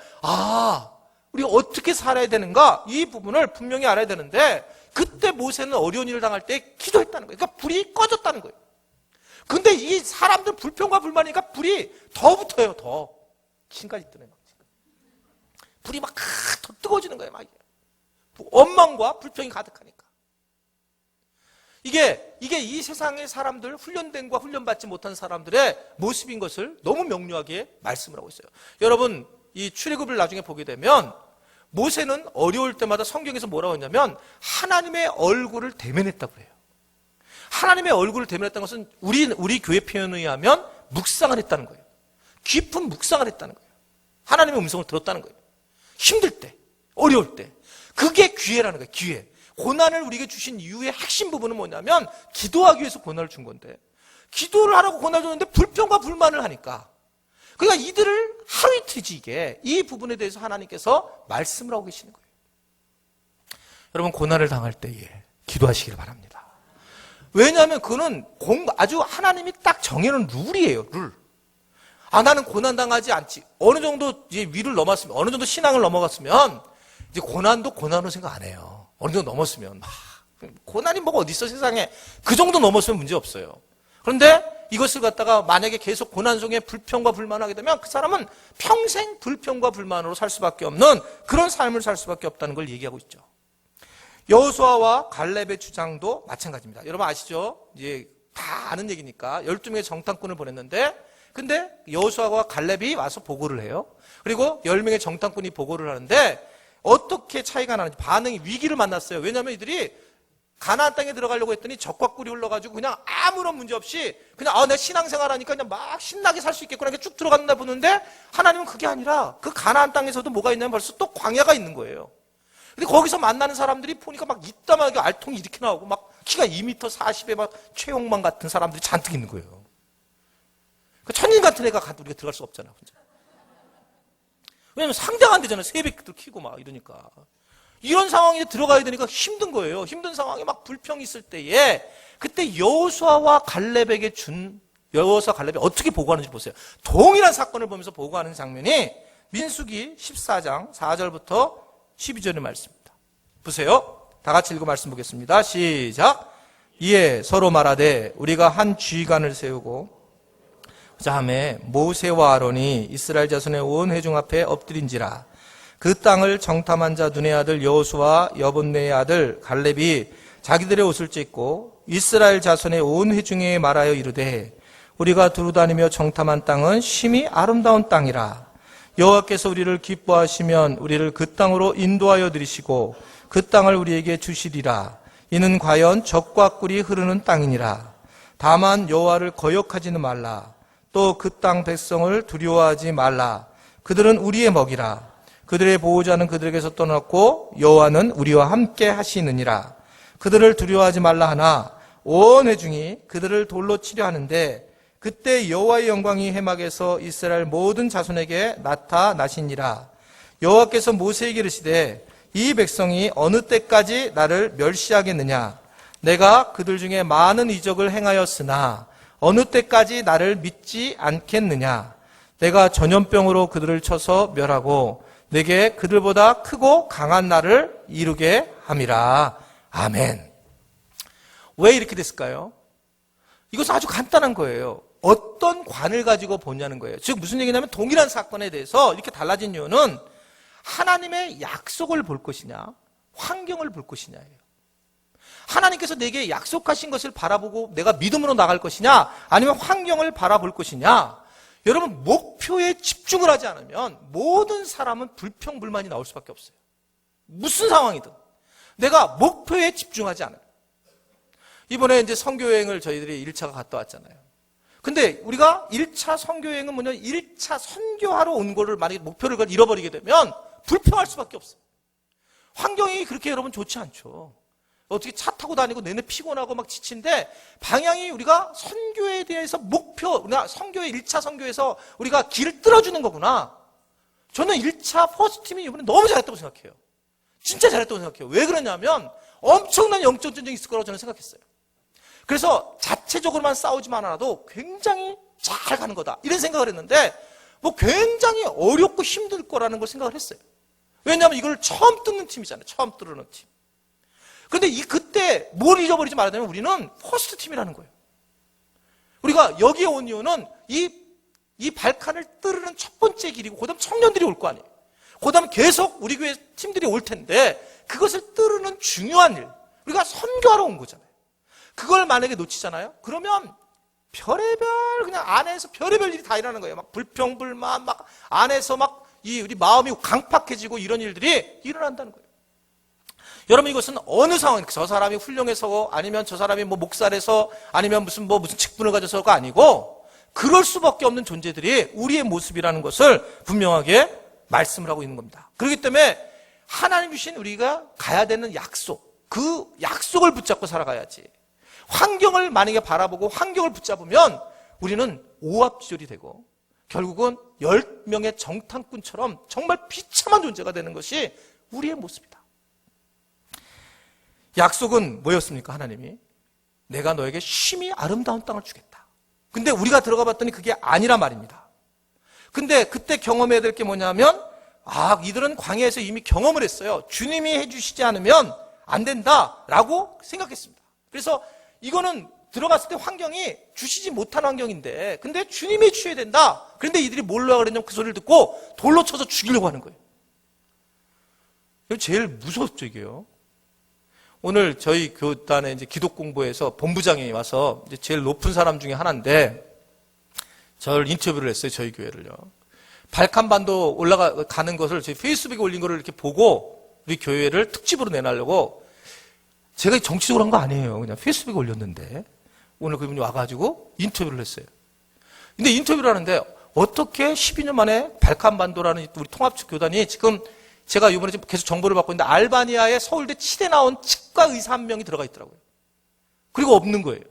우리가 어떻게 살아야 되는가 이 부분을 분명히 알아야 되는데 그때 모세는 어려운 일을 당할 때 기도했다는 거예요. 그러니까 불이 꺼졌다는 거예요. 근데 이 사람들 불평과 불만이니까 불이 더 붙어요. 더 신까지 뜨네. 불이 막 더 뜨거워지는 거예요. 막 원망과 불평이 가득하니까. 이게 이 세상의 사람들 훈련된과 훈련받지 못한 사람들의 모습인 것을 너무 명료하게 말씀을 하고 있어요. 여러분 이 출애굽을 나중에 보게 되면 모세는 어려울 때마다 성경에서 뭐라고 했냐면 하나님의 얼굴을 대면했다고 해요. 하나님의 얼굴을 대면했다는 것은 우리 교회 표현에 의하면 묵상을 했다는 거예요. 깊은 묵상을 했다는 거예요. 하나님의 음성을 들었다는 거예요. 힘들 때, 어려울 때. 그게 기회라는 거예요. 기회. 고난을 우리에게 주신 이유의 핵심 부분은 뭐냐면 기도하기 위해서 고난을 준 건데 기도를 하라고 고난을 줬는데 불평과 불만을 하니까 그러니까 이들을 하루 이틀 지게 이 부분에 대해서 하나님께서 말씀을 하고 계시는 거예요. 여러분, 고난을 당할 때에 기도하시길 바랍니다. 왜냐하면 그거는 아주 하나님이 딱 정해놓은 룰이에요, 룰. 나는 고난당하지 않지. 어느 정도 이제 위를 넘었으면, 어느 정도 신앙을 넘어갔으면, 이제 고난도 고난으로 생각 안 해요. 어느 정도 넘었으면. 고난이 뭐가 어디 있어, 세상에. 그 정도 넘었으면 문제 없어요. 그런데 이것을 갖다가 만약에 계속 고난 속에 불평과 불만하게 되면 그 사람은 평생 불평과 불만으로 살 수밖에 없는 그런 삶을 살 수밖에 없다는 걸 얘기하고 있죠. 여호수아와 갈렙의 주장도 마찬가지입니다. 여러분 아시죠? 이제 다 아는 얘기니까 12명의 정탐꾼을 보냈는데, 근데 여호수아와 갈렙이 와서 보고를 해요. 그리고 10명의 정탐꾼이 보고를 하는데 어떻게 차이가 나는지, 반응이 위기를 만났어요. 왜냐하면 이들이 가나안 땅에 들어가려고 했더니 적과 꿀이 흘러가지고 그냥 아무런 문제 없이 그냥 내가 신앙생활 하니까 그냥 막 신나게 살 수 있겠구나 이렇게 쭉 들어갔나 보는데, 하나님은 그게 아니라 그 가나안 땅에서도 뭐가 있냐면 벌써 또 광야가 있는 거예요. 근데 거기서 만나는 사람들이 보니까 막 이따만하게 알통이 이렇게 나오고 막 키가 2m 40에 막 최용만 같은 사람들이 잔뜩 있는 거예요. 그 천인 같은 애가 우리가 들어갈 수 없잖아, 혼자. 왜냐면 상대가 안 되잖아요. 새벽들 키고 막 이러니까. 이런 상황에 들어가야 되니까 힘든 거예요. 힘든 상황에 막 불평이 있을 때에, 그때 여호수아와 갈렙이 어떻게 보고하는지 보세요. 동일한 사건을 보면서 보고하는 장면이 민수기 14장 4절부터 12절의 말씀입니다. 보세요. 다 같이 읽어 말씀 보겠습니다. 시작. 이에 서로 말하되 우리가 한 주의관을 세우고 자하매 모세와 아론이 이스라엘 자손의 온 회중 앞에 엎드린지라. 그 땅을 정탐한 자 눈의 아들 여호수아 여본네의 아들 갈렙이 자기들의 옷을 찢고 이스라엘 자손의 온 회중에 말하여 이르되 우리가 두루다니며 정탐한 땅은 심히 아름다운 땅이라. 여호와께서 우리를 기뻐하시면 우리를 그 땅으로 인도하여 들이시고 그 땅을 우리에게 주시리라. 이는 과연 젖과 꿀이 흐르는 땅이니라. 다만 여호와를 거역하지는 말라. 또 그 땅 백성을 두려워하지 말라. 그들은 우리의 먹이라. 그들의 보호자는 그들에게서 떠났고 여호와는 우리와 함께 하시느니라. 그들을 두려워하지 말라 하나 온 회중이 그들을 돌로 치려 하는데 그때 여호와의 영광이 해막에서 이스라엘 모든 자손에게 나타나시니라. 여호와께서 모세에게 이르시되 이 백성이 어느 때까지 나를 멸시하겠느냐. 내가 그들 중에 많은 이적을 행하였으나 어느 때까지 나를 믿지 않겠느냐. 내가 전염병으로 그들을 쳐서 멸하고 내게 그들보다 크고 강한 나를 이루게 함이라. 아멘. 왜 이렇게 됐을까요? 이것은 아주 간단한 거예요. 어떤 관을 가지고 보냐는 거예요. 즉 무슨 얘기냐면 동일한 사건에 대해서 이렇게 달라진 이유는 하나님의 약속을 볼 것이냐, 환경을 볼 것이냐예요. 하나님께서 내게 약속하신 것을 바라보고 내가 믿음으로 나갈 것이냐, 아니면 환경을 바라볼 것이냐. 여러분, 목표에 집중을 하지 않으면 모든 사람은 불평불만이 나올 수밖에 없어요. 무슨 상황이든 내가 목표에 집중하지 않아요. 이번에 이제 선교여행을 저희들이 1차가 갔다 왔잖아요. 근데 우리가 1차 선교여행은 뭐냐, 1차 선교하러 온 거를 만약에 목표를 잃어버리게 되면 불평할 수밖에 없어요. 환경이 그렇게 여러분 좋지 않죠. 어떻게 차 타고 다니고 내내 피곤하고 막 지친데, 방향이 우리가 선교에 대해서 우리가 선교의 1차 선교에서 우리가 길을 뚫어주는 거구나. 저는 1차 퍼스트팀이 이번에 너무 잘했다고 생각해요. 진짜 잘했다고 생각해요. 왜 그러냐면 엄청난 영적 전쟁이 있을 거라고 저는 생각했어요. 그래서 자체적으로만 싸우지만 않아도 굉장히 잘 가는 거다, 이런 생각을 했는데 뭐 굉장히 어렵고 힘들 거라는 걸 생각을 했어요. 왜냐하면 이걸 처음 뚫는 팀이잖아요. 처음 뚫는 팀. 그런데 그때 뭘 잊어버리지 말아야 되면 우리는 퍼스트 팀이라는 거예요. 우리가 여기에 온 이유는 이 발칸을 뚫는 첫 번째 길이고, 그 다음 청년들이 올 거 아니에요. 그 다음 계속 우리 교회 팀들이 올 텐데 그것을 뚫는 중요한 일, 우리가 선교하러 온 거잖아요. 그걸 만약에 놓치잖아요. 그러면 별의별, 그냥 안에서 별의별 일이 다 일어나는 거예요. 막 불평불만, 막 안에서 막 우리 마음이 강팍해지고 이런 일들이 일어난다는 거예요. 여러분, 이것은 어느 상황, 저 사람이 훌륭해서, 아니면 저 사람이 뭐 목살해서, 아니면 무슨 직분을 가져서가 아니고, 그럴 수밖에 없는 존재들이 우리의 모습이라는 것을 분명하게 말씀을 하고 있는 겁니다. 그렇기 때문에 하나님 주신 우리가 가야 되는 약속, 그 약속을 붙잡고 살아가야지. 환경을 만약에 바라보고 환경을 붙잡으면 우리는 오합지졸이 되고 결국은 10명의 정탐꾼처럼 정말 비참한 존재가 되는 것이 우리의 모습이다. 약속은 뭐였습니까? 하나님이 내가 너에게 심히 아름다운 땅을 주겠다. 근데 우리가 들어가 봤더니 그게 아니라 말입니다. 근데 그때 경험해야 될 게 뭐냐면 이들은 광야에서 이미 경험을 했어요. 주님이 해주시지 않으면 안 된다라고 생각했습니다. 그래서 이거는 들어갔을 때 환경이 주시지 못한 환경인데 근데 주님이 주셔야 된다. 그런데 이들이 뭘로 그랬냐면 그 소리를 듣고 돌로 쳐서 죽이려고 하는 거예요. 이거 제일 무섭죠, 이게요. 오늘 저희 교단에 이제 기독 공부에서 본부장이 와서 이제 제일 높은 사람 중에 하나인데 저를 인터뷰를 했어요, 저희 교회를요. 발칸반도 올라가는 것을 제 페이스북에 올린 거를 이렇게 보고 우리 교회를 특집으로 내놓으려고 제가 정치적으로 한 거 아니에요. 그냥 페이스북에 올렸는데 오늘 그분이 와가지고 인터뷰를 했어요. 근데 인터뷰를 하는데 어떻게 12년 만에 발칸반도라는 우리 통합 교단이 지금 제가 이번에 지금 계속 정보를 받고 있는데 알바니아의 서울대 치대 나온 치과 의사 한 명이 들어가 있더라고요. 그리고 없는 거예요.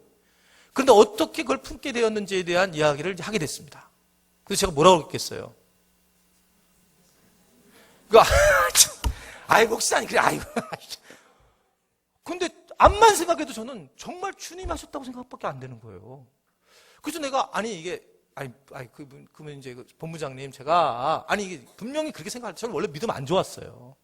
그런데 어떻게 그걸 품게 되었는지에 대한 이야기를 하게 됐습니다. 그래서 제가 뭐라고 했겠어요? 아이고, 혹시 아니, 그래, 아이고. 근데 암만 생각해도 저는 정말 주님이 하셨다고 생각밖에 안 되는 거예요. 그래서 내가, 그러면 이제 본부장님, 제가, 이게 분명히 그렇게 생각할 때 저는 원래 믿음 안 좋았어요.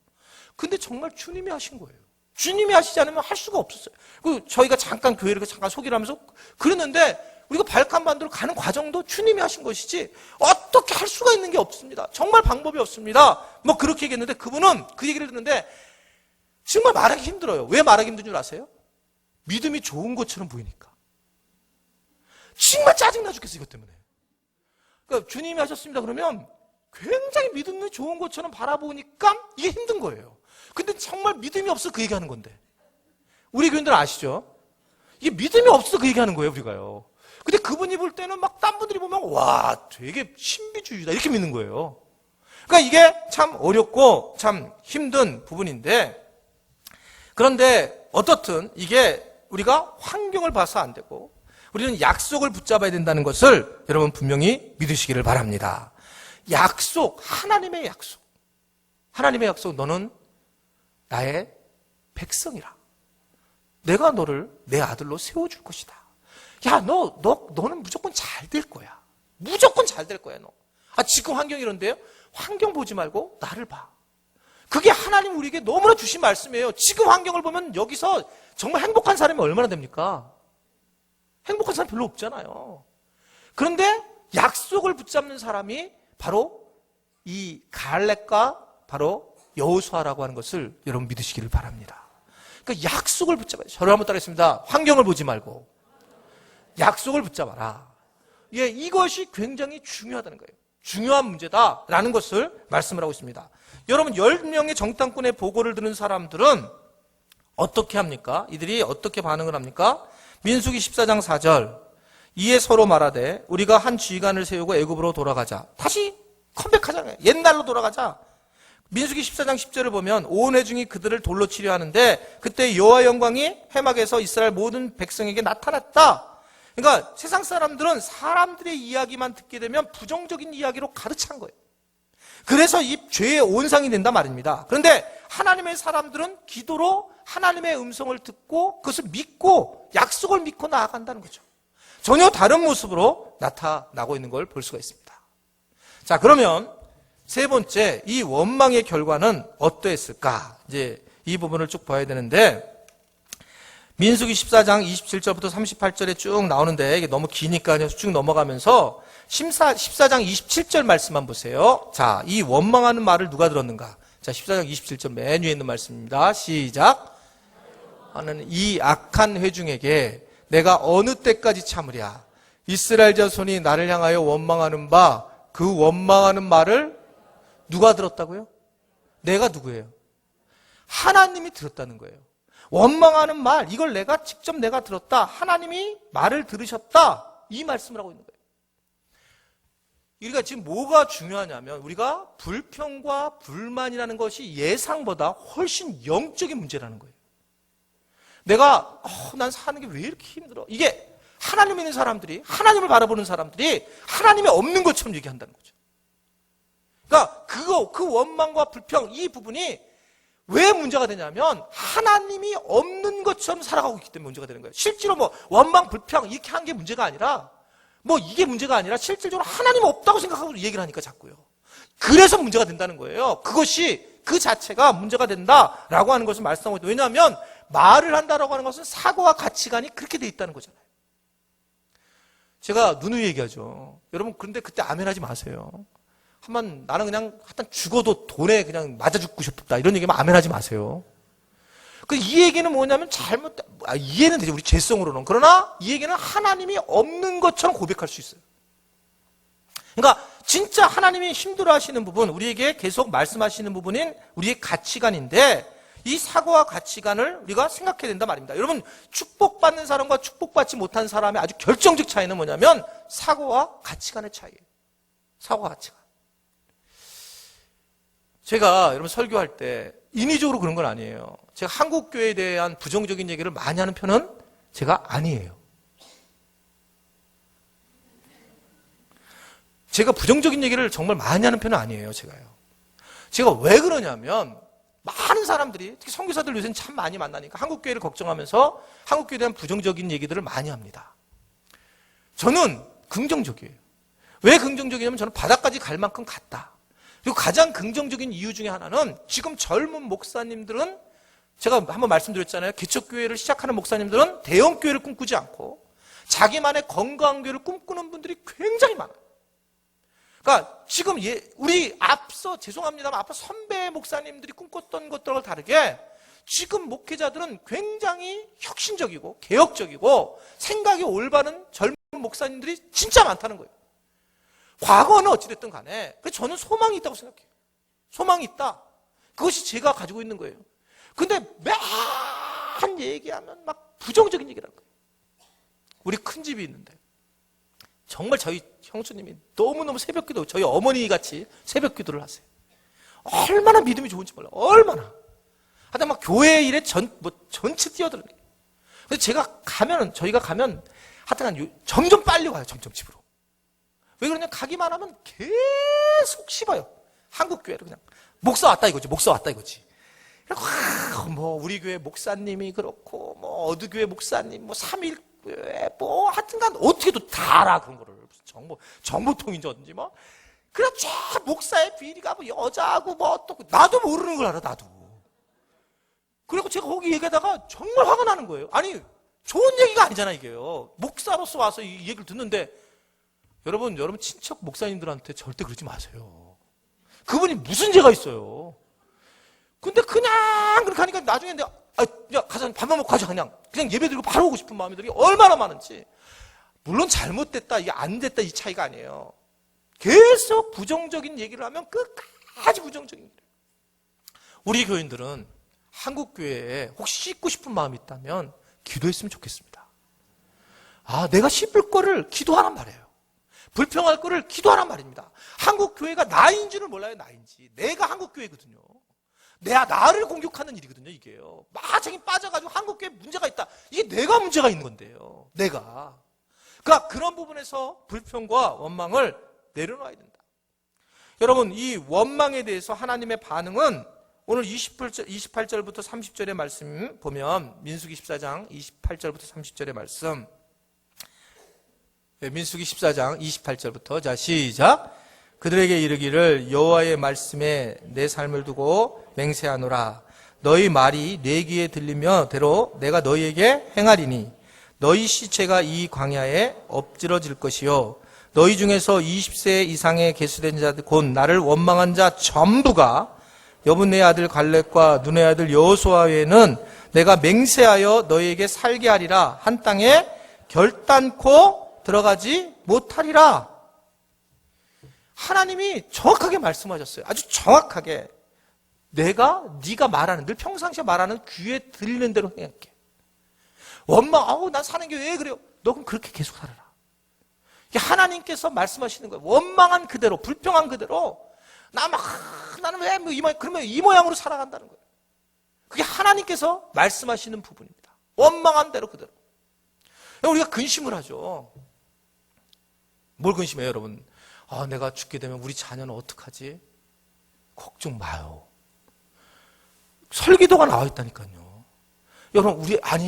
근데 정말 주님이 하신 거예요. 주님이 하시지 않으면 할 수가 없었어요. 그 저희가 잠깐 교회를 잠깐 소개를 하면서 그랬는데 우리가 발칸반도로 가는 과정도 주님이 하신 것이지 어떻게 할 수가 있는 게 없습니다. 정말 방법이 없습니다. 뭐 그렇게 얘기했는데 그분은 그 얘기를 듣는데 정말 말하기 힘들어요. 왜 말하기 힘든 줄 아세요? 믿음이 좋은 것처럼 보이니까. 정말 짜증나 죽겠어, 이것 때문에. 그러니까 주님이 하셨습니다 그러면 굉장히 믿음이 좋은 것처럼 바라보니까 이게 힘든 거예요. 근데 정말 믿음이 없어 그 얘기하는 건데. 우리 교인들 아시죠? 이게 믿음이 없어 그 얘기하는 거예요, 우리가요. 근데 그분이 볼 때는 막 딴 분들이 보면 와, 되게 신비주의다 이렇게 믿는 거예요. 그러니까 이게 참 어렵고 참 힘든 부분인데 그런데 어떻든 이게 우리가 환경을 봐서 안 되고 우리는 약속을 붙잡아야 된다는 것을 여러분 분명히 믿으시기를 바랍니다. 약속, 하나님의 약속. 하나님의 약속, 너는 나의 백성이라. 내가 너를 내 아들로 세워줄 것이다. 야, 너는 무조건 잘 될 거야. 무조건 잘 될 거야, 너. 지금 환경이 이런데요? 환경 보지 말고 나를 봐. 그게 하나님 우리에게 너무나 주신 말씀이에요. 지금 환경을 보면 여기서 정말 행복한 사람이 얼마나 됩니까? 행복한 사람 별로 없잖아요. 그런데 약속을 붙잡는 사람이 바로 이 갈렙과 바로 여호수아라고 하는 것을 여러분 믿으시기를 바랍니다. 그러니까 약속을 붙잡아요. 저를 한번 따라했습니다. 환경을 보지 말고 약속을 붙잡아라. 예, 이것이 굉장히 중요하다는 거예요. 중요한 문제다라는 것을 말씀을 하고 있습니다. 여러분 10명의 정탐꾼의 보고를 들은 사람들은 어떻게 합니까? 이들이 어떻게 반응을 합니까? 민수기 14장 4절 이에 서로 말하되 우리가 한 지휘관을 세우고 애굽으로 돌아가자. 다시 컴백하잖아요. 옛날로 돌아가자. 민수기 14장 10절을 보면 온 회중이 그들을 돌로 치려 하는데 그때 여호와 영광이 해막에서 이스라엘 모든 백성에게 나타났다. 그러니까 세상 사람들은 사람들의 이야기만 듣게 되면 부정적인 이야기로 가득 찬 거예요. 그래서 이 죄의 온상이 된다 말입니다. 그런데 하나님의 사람들은 기도로 하나님의 음성을 듣고 그것을 믿고 약속을 믿고 나아간다는 거죠. 전혀 다른 모습으로 나타나고 있는 걸 볼 수가 있습니다. 자, 그러면 세 번째, 이 원망의 결과는 어떠했을까? 이제 이 부분을 쭉 봐야 되는데 민수기 14장 27절부터 38절에 쭉 나오는데 이게 너무 기니까 쭉 넘어가면서 14장 27절 말씀만 보세요. 자, 이 원망하는 말을 누가 들었는가? 자, 14장 27절 맨 위에 있는 말씀입니다. 시작. 하는 이 악한 회중에게 내가 어느 때까지 참으랴? 이스라엘 자손이 나를 향하여 원망하는 바 그 원망하는 말을 누가 들었다고요? 내가 누구예요? 하나님이 들었다는 거예요. 원망하는 말, 이걸 직접 내가 들었다. 하나님이 말을 들으셨다. 이 말씀을 하고 있는 거예요. 우리가 지금 뭐가 중요하냐면 우리가 불평과 불만이라는 것이 예상보다 훨씬 영적인 문제라는 거예요. 내가 난 사는 게 왜 이렇게 힘들어? 이게 하나님 있는 사람들이, 하나님을 바라보는 사람들이 하나님이 없는 것처럼 얘기한다는 거죠. 그러니까 그 원망과 불평, 이 부분이 왜 문제가 되냐면 하나님이 없는 것처럼 살아가고 있기 때문에 문제가 되는 거예요. 실제로 뭐 원망, 불평 이렇게 한 게 문제가 아니라, 뭐 이게 문제가 아니라 실질적으로 하나님 없다고 생각하고 얘기를 하니까 자꾸요. 그래서 문제가 된다는 거예요. 그것이 그 자체가 문제가 된다라고 하는 것을 말씀하고 있어요. 왜냐하면 말을 한다라고 하는 것은 사고와 가치관이 그렇게 돼 있다는 거잖아요. 제가 누누이 얘기하죠. 여러분 그런데 그때 아멘하지 마세요. 한번 나는 그냥 하여튼 죽어도 돈에 그냥 맞아 죽고 싶다 이런 얘기하면 아멘하지 마세요. 이 얘기는 뭐냐면 이해는 되죠. 우리 죄성으로는. 그러나 이 얘기는 하나님이 없는 것처럼 고백할 수 있어요. 그러니까 진짜 하나님이 힘들어하시는 부분, 우리에게 계속 말씀하시는 부분인 우리의 가치관인데 이 사고와 가치관을 우리가 생각해야 된다 말입니다. 여러분 축복받는 사람과 축복받지 못한 사람의 아주 결정적 차이는 뭐냐면 사고와 가치관의 차이예요. 사고와 가치관. 제가 여러분 설교할 때 인위적으로 그런 건 아니에요. 제가 한국교회에 대한 부정적인 얘기를 많이 하는 편은 제가 아니에요. 제가 부정적인 얘기를 정말 많이 하는 편은 아니에요. 제가 왜 그러냐면 많은 사람들이, 특히 선교사들 요새는 참 많이 만나니까 한국교회를 걱정하면서 한국교회에 대한 부정적인 얘기들을 많이 합니다. 저는 긍정적이에요. 왜 긍정적이냐면 저는 바다까지 갈 만큼 갔다. 그리고 가장 긍정적인 이유 중에 하나는 지금 젊은 목사님들은, 제가 한번 말씀드렸잖아요. 개척교회를 시작하는 목사님들은 대형교회를 꿈꾸지 않고 자기만의 건강한 교회를 꿈꾸는 분들이 굉장히 많아요. 그러니까 지금 우리 죄송합니다만 앞서 선배 목사님들이 꿈꿨던 것들과 다르게 지금 목회자들은 굉장히 혁신적이고 개혁적이고 생각이 올바른 젊은 목사님들이 진짜 많다는 거예요. 과거는 어찌됐든 간에 저는 소망이 있다고 생각해요. 소망이 있다. 그것이 제가 가지고 있는 거예요. 근데 매한 얘기하면 막 부정적인 얘기를 할 거예요. 우리 큰 집이 있는데 정말 저희 형수님이 너무너무 새벽기도, 저희 어머니 같이 새벽기도를 하세요. 얼마나 믿음이 좋은지 몰라요. 얼마나. 하여튼 막 교회 일에 전체 뛰어들어요. 그래서 저희가 가면 하여튼 점점 빨리 와요. 점점 집으로. 왜 그러냐? 가기만 하면 계속 씹어요. 한국교회를 그냥. 목사 왔다 이거지. 목사 왔다 이거지. 뭐 우리 교회 목사님이 그렇고 뭐 어느 교회 목사님 뭐 3일교회 뭐 하여튼간 어떻게도 다 알아 그런 거를. 정보통인지 어딘지 뭐. 그래 쫙 목사의 비리가 뭐 여자하고 뭐 어떻고 나도 모르는 걸 알아 나도. 그리고 제가 거기 얘기하다가 정말 화가 나는 거예요. 아니 좋은 얘기가 아니잖아 이게요. 목사로서 와서 이 얘기를 듣는데 여러분 친척 목사님들한테 절대 그러지 마세요. 그분이 무슨 죄가 있어요. 근데 그냥 그렇게 하니까 나중에 야 가서 밥만 먹고 가자 그냥 예배 드리고 바로 오고 싶은 마음들이 얼마나 많은지. 물론 잘못됐다, 이게 안 됐다 이 차이가 아니에요. 계속 부정적인 얘기를 하면 끝까지 부정적인 거예요. 우리 교인들은 한국교회에 혹시 씻고 싶은 마음이 있다면 기도했으면 좋겠습니다. 내가 씹을 거를 기도하란 말이에요. 불평할 거를 기도하란 말입니다. 한국교회가 나인지를 몰라요, 나인지. 내가 한국교회거든요. 나를 공격하는 일이거든요, 이게요. 마장이 빠져가지고 한국교회에 문제가 있다. 이게 내가 문제가 있는 건데요. 내가. 그러니까 그런 부분에서 불평과 원망을 내려놔야 된다. 여러분, 이 원망에 대해서 하나님의 반응은 오늘 28절부터 30절의 말씀 보면 민수기 14장 28절부터 30절의 말씀. 민수기 14장 28절부터 자 시작. 그들에게 이르기를 여호와의 말씀에 내 삶을 두고 맹세하노라. 너희 말이 내 귀에 들리며 대로 내가 너희에게 행하리니 너희 시체가 이 광야에 엎드러질 것이요 너희 중에서 20세 이상의 계수된 자들 곧 나를 원망한 자 전부가 여분네 아들 갈렙과 눈의 아들 여호수아 외에는 내가 맹세하여 너희에게 살게 하리라. 한 땅에 결단코 들어가지 못하리라. 하나님이 정확하게 말씀하셨어요. 아주 정확하게. 네가 말하는, 늘 평상시에 말하는 귀에 들리는 대로 행할게. 원망, 난 사는 게 왜 그래요? 너 그럼 그렇게 계속 살아라. 이게 하나님께서 말씀하시는 거예요. 원망한 그대로, 불평한 그대로, 나는 왜 그러면 이 모양으로 살아간다는 거예요. 그게 하나님께서 말씀하시는 부분입니다. 원망한 대로 그대로. 우리가 근심을 하죠. 뭘 근심해요, 여러분? 아, 내가 죽게 되면 우리 자녀는 어떡하지? 걱정 마요. 설기도가 나와 있다니까요. 여러분,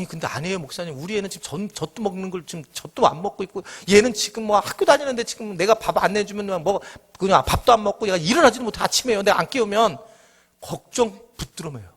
근데 아니에요, 목사님. 우리 애는 지금 젖도 먹는 걸 지금 젖도 안 먹고 있고, 얘는 지금 뭐 학교 다니는데 지금 내가 밥 안 내주면 그냥 밥도 안 먹고 얘가 일어나지도 못해. 아침에요. 내가 안 깨우면 걱정 붙들어매요.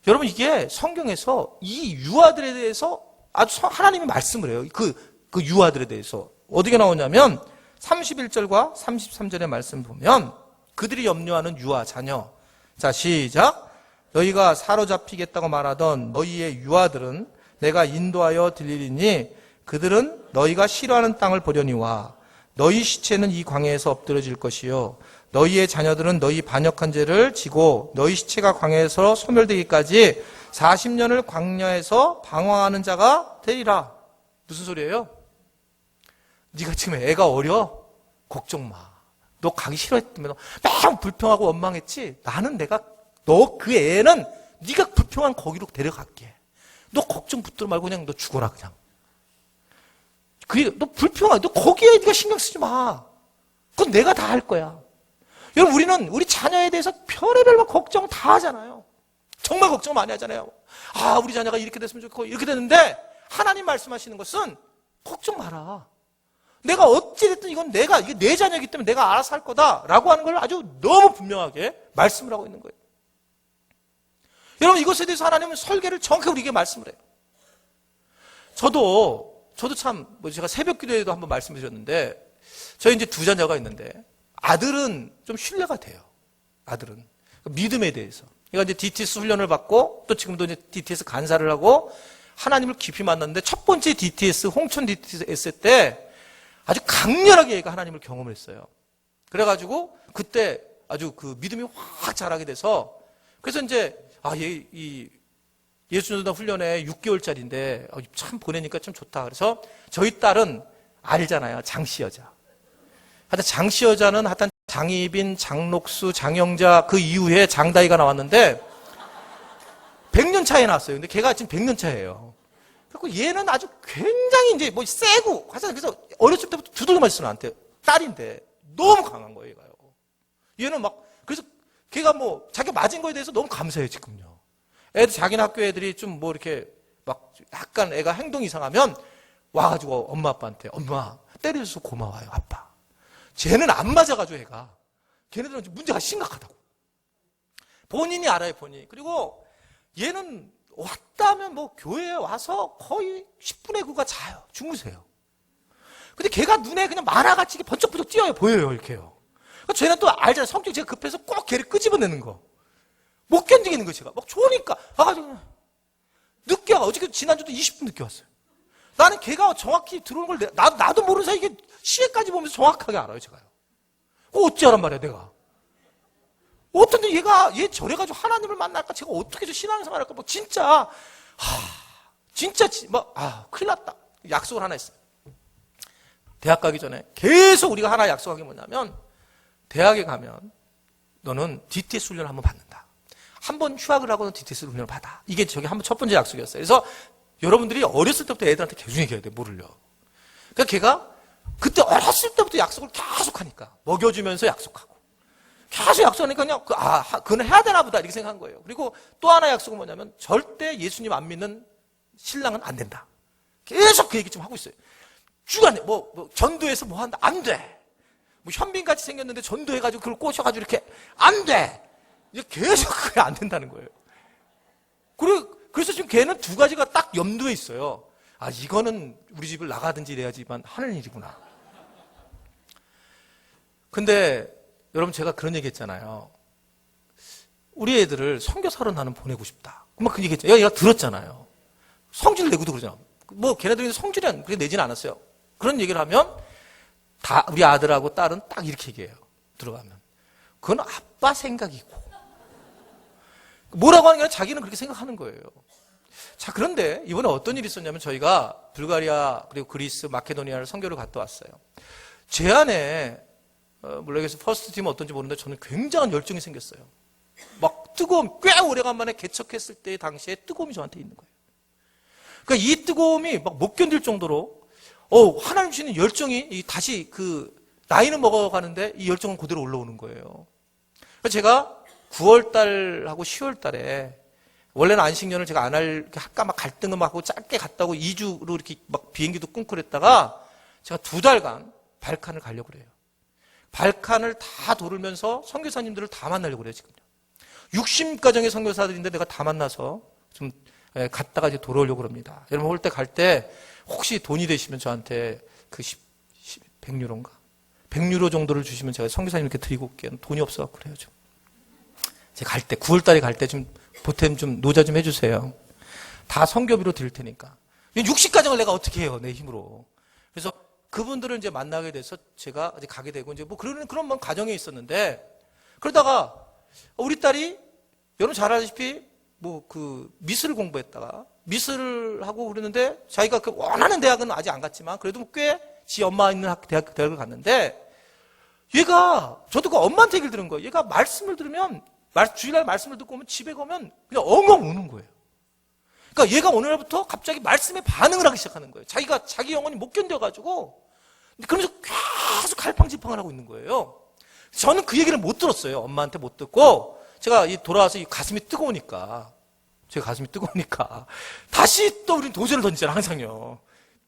여러분, 이게 성경에서 이 유아들에 대해서 아주 하나님이 말씀을 해요. 그 유아들에 대해서. 어디게 나오냐면 31절과 33절의 말씀 보면 그들이 염려하는 유아 자녀. 자, 시작. 너희가 사로잡히겠다고 말하던 너희의 유아들은 내가 인도하여 들리리니 그들은 너희가 싫어하는 땅을 보려니와 너희 시체는 이 광야에서 엎드려질 것이요 너희의 자녀들은 너희 반역한 죄를 지고 너희 시체가 광야에서 소멸되기까지 40년을 광야에서 방황하는 자가 되리라. 무슨 소리예요? 네가 지금 애가 어려? 걱정 마. 너 가기 싫어했다며 막 불평하고 원망했지? 나는 너 그 애는 네가 불평한 거기로 데려갈게. 너 걱정 붙들어 말고 그냥 너 죽어라 그냥. 너 불평하. 너 거기에 네가 신경 쓰지 마. 그건 내가 다 할 거야. 여러분, 우리는 우리 자녀에 대해서 별의별 걱정 다 하잖아요. 정말 걱정 많이 하잖아요. 아, 우리 자녀가 이렇게 됐으면 좋겠고 이렇게 됐는데 하나님 말씀하시는 것은 걱정 마라. 내가 어찌됐든 이게 내 자녀이기 때문에 내가 알아서 할 거다라고 하는 걸 아주 너무 분명하게 말씀을 하고 있는 거예요. 여러분, 이것에 대해서 하나님은 설계를 정확하게 우리에게 말씀을 해요. 저도 참, 제가 새벽 기도에도 한번 말씀드렸는데, 저희 이제 두 자녀가 있는데, 아들은 좀 신뢰가 돼요. 아들은. 믿음에 대해서. 그러니까 이제 DTS 훈련을 받고, 또 지금도 이제 DTS 간사를 하고, 하나님을 깊이 만났는데, 첫 번째 DTS, 홍천 DTS 때, 아주 강렬하게 얘가 하나님을 경험했어요. 그래가지고, 그때 아주 그 믿음이 확 자라게 돼서, 그래서 이제, 예수전도 훈련에 6개월짜리인데 참 보내니까 참 좋다. 그래서 저희 딸은 알잖아요. 장씨 여자. 하여튼 장씨 여자는 하여튼 장희빈, 장록수, 장영자 그 이후에 장다희가 나왔는데 100년 차에 나왔어요. 근데 걔가 지금 100년 차예요. 그래서 얘는 아주 굉장히 이제 세고 그래서 어렸을 때부터 두들겨 맞았어 나한테. 딸인데 너무 강한 거예요, 얘가요. 얘는 그래서 걔가 자기가 맞은 거에 대해서 너무 감사해요, 지금요. 자기네 학교 애들이 좀 이렇게 약간 애가 행동이 이상하면 와가지고 엄마 아빠한테 엄마 때려줘서 고마워요, 아빠. 쟤는 안 맞아가지고 애가. 걔네들은 문제가 심각하다고. 본인이 알아요, 본인이. 그리고 얘는 왔다면 교회에 와서 거의 10분의 9가 자요. 주무세요. 근데 걔가 눈에 그냥 만화같이 번쩍번쩍 뛰어요, 보여요, 이렇게요. 쟤는 또 알잖아요. 성격이 제가 급해서 꼭 걔를 끄집어내는 거. 못 견디겠는 거 제가. 좋으니까. 와가지고 늦게 와. 어저께 지난주도 20분 늦게 왔어요. 나는 걔가 정확히 들어오는 걸 나도 모르는 사이에 이게 시계까지 보면서 정확하게 알아요, 제가요. 어찌하란 말이야, 내가. 어떤데 얘 저래가지고 하나님을 만날까? 제가 어떻게 신앙생활 할까? 진짜 큰일 났다. 약속을 하나 했어요. 대학 가기 전에 계속 우리가 하나 약속한 게 뭐냐면 대학에 가면 너는 DTS 훈련을 한번 받는다. 한번 휴학을 하고는 DTS 훈련을 받아. 이게 한번 첫 번째 약속이었어요. 그래서 여러분들이 어렸을 때부터 애들한테 계속 얘기해야 돼, 뭐를요. 그러니까 걔가 그때 어렸을 때부터 약속을 계속 하니까 먹여주면서 약속하고 계속 약속하니까 그냥 그건 해야 되나 보다 이렇게 생각한 거예요. 그리고 또 하나 약속은 뭐냐면 절대 예수님 안 믿는 신랑은 안 된다. 계속 그 얘기 좀 하고 있어요. 쭉 안 돼. 전도해서 한다. 안 돼. 현빈같이 생겼는데 전도해가지고 그걸 꼬셔가지고 이렇게 안 돼. 이제 계속 그게 안 된다는 거예요. 그래서 지금 걔는 두 가지가 딱 염두에 있어요. 이거는 우리 집을 나가든지 이래야지만 하는 일이구나. 근데 여러분 제가 그런 얘기 했잖아요. 우리 애들을 선교사로 나는 보내고 싶다. 그 얘기 했잖아요. 얘가 들었잖아요. 성질 내고도 그러잖아. 걔네들이 성질은 그렇게 내진 않았어요. 그런 얘기를 하면 우리 아들하고 딸은 딱 이렇게 얘기해요. 들어가면. 그건 아빠 생각이고. 뭐라고 하는 게 아니라 자기는 그렇게 생각하는 거예요. 자, 그런데 이번에 어떤 일이 있었냐면 저희가 불가리아 그리고 그리스, 마케도니아를 선교를 갔다 왔어요. 제 안에 물론 여기서 퍼스트 팀은 어떤지 모르는데 저는 굉장한 열정이 생겼어요. 꽤 오래간만에 개척했을 때 당시에 뜨거움이 저한테 있는 거예요. 그러니까 이 뜨거움이 막 못 견딜 정도로 하나님 주시는 열정이 다시 나이는 먹어가는데 이 열정은 그대로 올라오는 거예요. 그래서 제가 9월달하고 10월달에 원래는 안식년을 제가 안 할까 막 갈등을 막 하고 짧게 갔다고 2주로 이렇게 막 비행기도 끊고 그랬다가 제가 2달간 발칸을 가려고 그래요. 발칸을 다 돌면서 선교사님들을 다 만나려고 그래요, 지금요. 60가정의 선교사들인데 내가 다 만나서 좀 갔다가 이제 돌아오려고 합니다. 여러분 올 때 갈 때 혹시 돈이 되시면 저한테 100유로인가? 100유로 정도를 주시면 제가 선교사님께 드리고 올게요. 돈이 없어서 그래요, 좀. 제가 갈 때, 9월달에 갈 때 좀 보탬 좀 노자 좀 해주세요. 다 선교비로 드릴 테니까. 60가정을 내가 어떻게 해요, 내 힘으로. 그래서 그분들을 이제 만나게 돼서 제가 이제 가게 되고 이제 뭐 그런 과정에 있었는데 그러다가 우리 딸이 여러분 잘 아시다시피 미술을 공부했다가 미술을 하고 그러는데 자기가 원하는 대학은 아직 안 갔지만 그래도 꽤 지 엄마 있는 대학을 갔는데 얘가 저도 그 엄마한테 얘기를 들은 거예요. 얘가 말씀을 들으면 주일날 말씀을 듣고 오면 집에 가면 그냥 엉엉 우는 거예요. 그러니까 얘가 어느 날부터 갑자기 말씀에 반응을 하기 시작하는 거예요. 자기 영혼이 못 견뎌가지고 그러면서 계속 갈팡질팡을 하고 있는 거예요. 저는 그 얘기를 못 들었어요. 엄마한테 못 듣고 제가 돌아와서 이 가슴이 뜨거우니까 제가 가슴이 뜨거우니까 다시 또 우리는 도전을 던지잖아요. 항상요.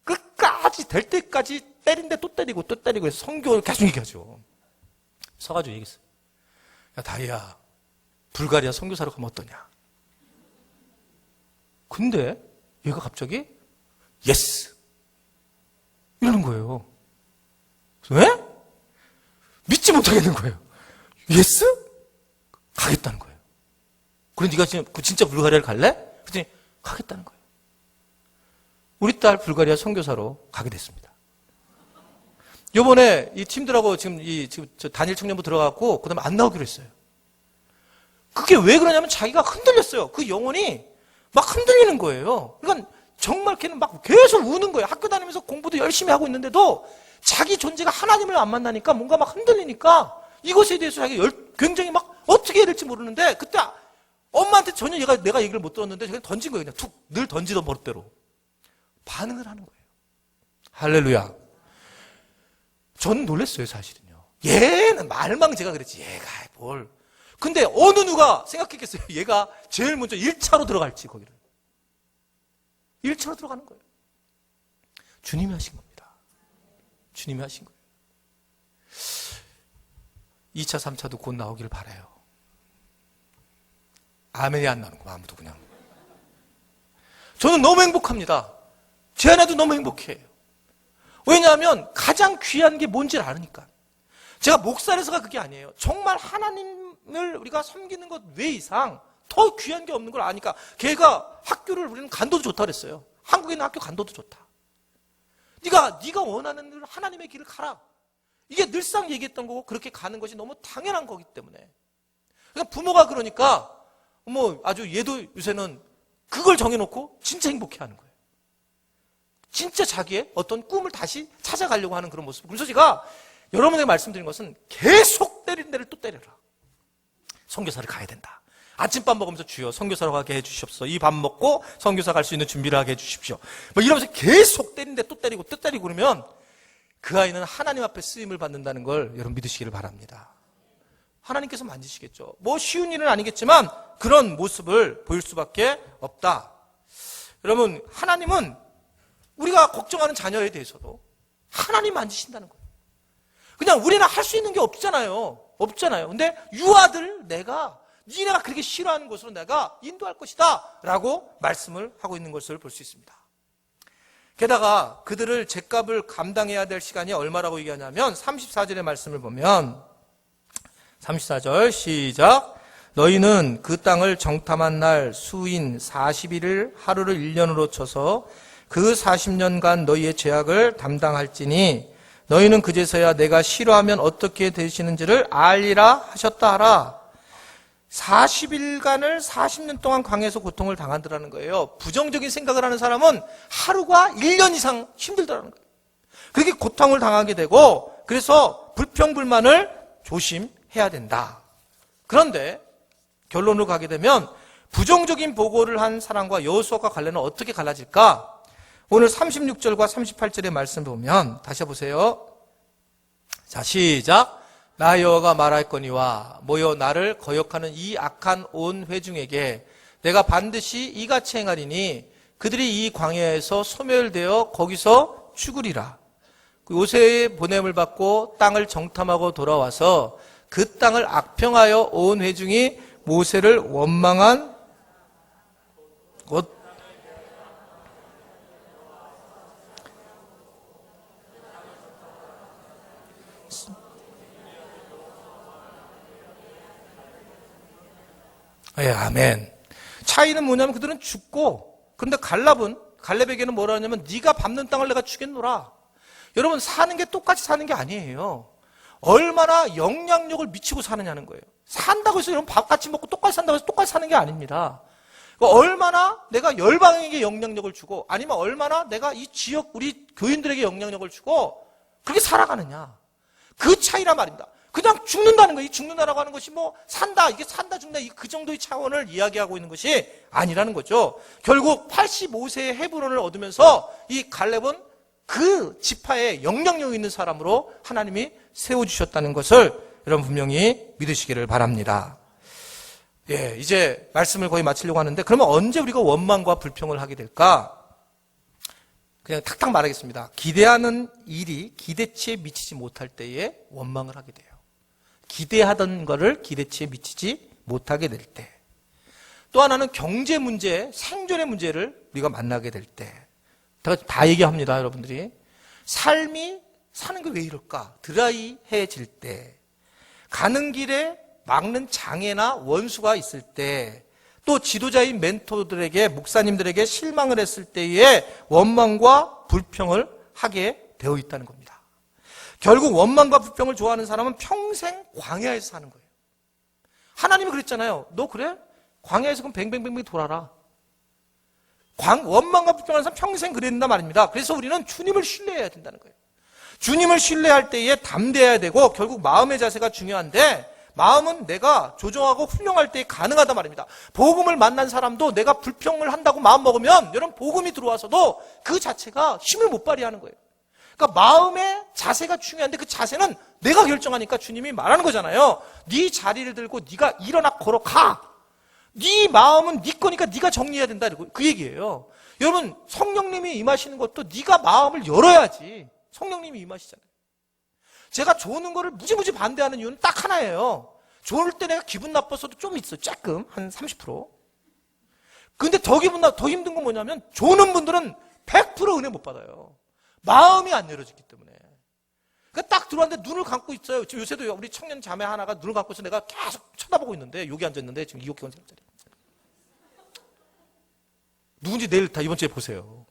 끝까지 될 때까지 때린데 또 때리고 또 때리고 해서 성경을 계속 얘기하죠. 서가지고 얘기했어요. 야 다희야 불가리아 선교사로 가면 어떠냐. 근데 얘가 갑자기 예스 이러는 거예요. 왜? 믿지 못하겠는 거예요. 예스? 가겠다는 거예요. 그래 네가 진짜 불가리아를 갈래? 그랬더니 가겠다는 거예요. 우리 딸 불가리아 선교사로 가게 됐습니다. 요번에 이 팀들하고 지금 저 단일 청년부 들어갔고 그다음에 안 나오기로 했어요. 그게 왜 그러냐면 자기가 흔들렸어요. 그 영혼이 막 흔들리는 거예요. 그러니까 정말 걔는 막 계속 우는 거예요. 학교 다니면서 공부도 열심히 하고 있는데도 자기 존재가 하나님을 안 만나니까 뭔가 막 흔들리니까 이것에 대해서 자기가 굉장히 막 어떻게 해야 될지 모르는데 그때 엄마한테 전혀 내가 얘기를 못 들었는데 그냥 던진 거예요. 그냥 툭 늘 던지던 버릇대로 반응을 하는 거예요. 할렐루야. 저는 놀랐어요, 사실은요. 얘는 말망 제가 그랬지. 얘가 뭘. 근데 어느 누가 생각했겠어요. 얘가 제일 먼저 1차로 들어갈지 거기를. 1차로 들어가는 거예요. 주님이 하신 겁니다. 주님이 하신 거예요. 2차, 3차도 곧 나오길 바라요. 아멘이 안 나오는 거 아무도 그냥. 저는 너무 행복합니다. 제 아내도 너무 행복해요. 왜냐하면 가장 귀한 게 뭔지를 아니까. 제가 목살에서가 그게 아니에요. 정말 하나님을 우리가 섬기는 것 외 이상 더 귀한 게 없는 걸 아니까. 걔가 학교를 우리는 간도도 좋다 그랬어요. 한국에 있는 학교 간도도 좋다. 네가 원하는 대로 하나님의 길을 가라. 이게 늘상 얘기했던 거고 그렇게 가는 것이 너무 당연한 거기 때문에. 그러니까 부모가 그러니까 아주 얘도 요새는 그걸 정해놓고 진짜 행복해하는 거예요. 진짜 자기의 어떤 꿈을 다시 찾아가려고 하는 그런 모습. 그래서 제가 여러분에게 말씀드린 것은 계속 때리는 데를 또 때려라. 선교사를 가야 된다. 아침밥 먹으면서 주여 선교사로 가게 해주십시오. 이 밥 먹고 선교사 갈 수 있는 준비를 하게 해주십시오. 이러면서 계속 때리는 데 또 때리고 또 때리고 그러면 그 아이는 하나님 앞에 쓰임을 받는다는 걸 여러분 믿으시기를 바랍니다. 하나님께서 만지시겠죠. 쉬운 일은 아니겠지만 그런 모습을 보일 수밖에 없다. 여러분 하나님은 우리가 걱정하는 자녀에 대해서도 하나님 만지신다는 거예요. 그냥 우리는 할 수 있는 게 없잖아요. 근데 유아들 니네가 그렇게 싫어하는 곳으로 내가 인도할 것이다 라고 말씀을 하고 있는 것을 볼 수 있습니다. 게다가 그들을 죗값을 감당해야 될 시간이 얼마라고 얘기하냐면 34절의 말씀을 보면 34절 시작. 너희는 그 땅을 정탐한 날 수인 40일을 하루를 1년으로 쳐서 그 40년간 너희의 죄악을 담당할지니 너희는 그제서야 내가 싫어하면 어떻게 되시는지를 알리라 하셨다 하라. 40일간을 40년 동안 광야에서 고통을 당한다라는 거예요. 부정적인 생각을 하는 사람은 하루가 1년 이상 힘들다라는 거예요. 그렇게 고통을 당하게 되고 그래서 불평불만을 조심해야 된다. 그런데 결론으로 가게 되면 부정적인 보고를 한 사람과 여호수아과 관련은 어떻게 갈라질까? 오늘 36절과 38절의 말씀 보면 다시 해보세요. 자, 시작. 나 여호와가 말할거니와 모여 나를 거역하는 이 악한 온 회중에게 내가 반드시 이같이 행하리니 그들이 이 광야에서 소멸되어 거기서 죽으리라. 요새의 보냄을 받고 땅을 정탐하고 돌아와서 그 땅을 악평하여 온 회중이 모세를 원망한 것. 예, 아멘. 차이는 뭐냐면 그들은 죽고, 그런데 갈렙에게는 뭐라 하냐면 네가 밟는 땅을 내가 주겠노라. 여러분, 사는 게 똑같이 사는 게 아니에요. 얼마나 영향력을 미치고 사느냐는 거예요. 산다고 해서 여러분 밥 같이 먹고 똑같이 산다고 해서 똑같이 사는 게 아닙니다. 얼마나 내가 열방에게 영향력을 주고, 아니면 얼마나 내가 이 지역 우리 교인들에게 영향력을 주고 그렇게 살아가느냐, 그 차이란 말입니다. 그냥 죽는다는 거예요. 죽는다라고 하는 것이 뭐 산다, 이게 산다 죽는다, 그 정도의 차원을 이야기하고 있는 것이 아니라는 거죠. 결국 85세의 헤브론을 얻으면서 이 갈렙은 그 지파에 영향력 있는 사람으로 하나님이 세워주셨다는 것을 여러분 분명히 믿으시기를 바랍니다. 예, 이제 말씀을 거의 마치려고 하는데, 그러면 언제 우리가 원망과 불평을 하게 될까? 그냥 탁탁 말하겠습니다. 기대하는 일이 기대치에 미치지 못할 때에 원망을 하게 돼요. 기대하던 거를 기대치에 미치지 못하게 될 때. 또 하나는 경제 문제, 생존의 문제를 우리가 만나게 될 때. 다 얘기합니다, 여러분들이. 삶이 사는 게 왜 이럴까? 드라이해질 때. 가는 길에 막는 장애나 원수가 있을 때, 또 지도자인 멘토들에게, 목사님들에게 실망을 했을 때에 원망과 불평을 하게 되어 있다는 겁니다. 결국 원망과 불평을 좋아하는 사람은 평생 광야에서 사는 거예요. 하나님이 그랬잖아요. 너 그래? 광야에서 그럼 뱅뱅뱅뱅 돌아라. 원망과 불평하는 사람 평생 그랬단 말입니다. 그래서 우리는 주님을 신뢰해야 된다는 거예요. 주님을 신뢰할 때에 담대해야 되고, 결국 마음의 자세가 중요한데, 마음은 내가 조정하고 훈령할 때 가능하단 말입니다. 복음을 만난 사람도 내가 불평을 한다고 마음먹으면, 여러분 복음이 들어와서도 그 자체가 힘을 못 발휘하는 거예요. 그러니까 마음의 자세가 중요한데, 그 자세는 내가 결정하니까 주님이 말하는 거잖아요. 네 자리를 들고 네가 일어나 걸어가. 네 마음은 네 거니까 네가 정리해야 된다, 그 얘기예요. 여러분, 성령님이 임하시는 것도 네가 마음을 열어야지 성령님이 임하시잖아요. 제가 조는 거를 무지무지 반대하는 이유는 딱 하나예요. 조를 때 내가 기분 나빠서도 좀 있어. 조금, 한 30%. 근데 더 힘든 건 뭐냐면, 조는 분들은 100% 은혜 못 받아요. 마음이 안 열어지기 때문에. 그러니까 딱 들어왔는데 눈을 감고 있어요. 지금 요새도 우리 청년 자매 하나가 눈을 감고 있어서 내가 계속 쳐다보고 있는데, 여기 앉았는데 지금 2억개월짜리. 누군지 내일 다 이번 주에 보세요.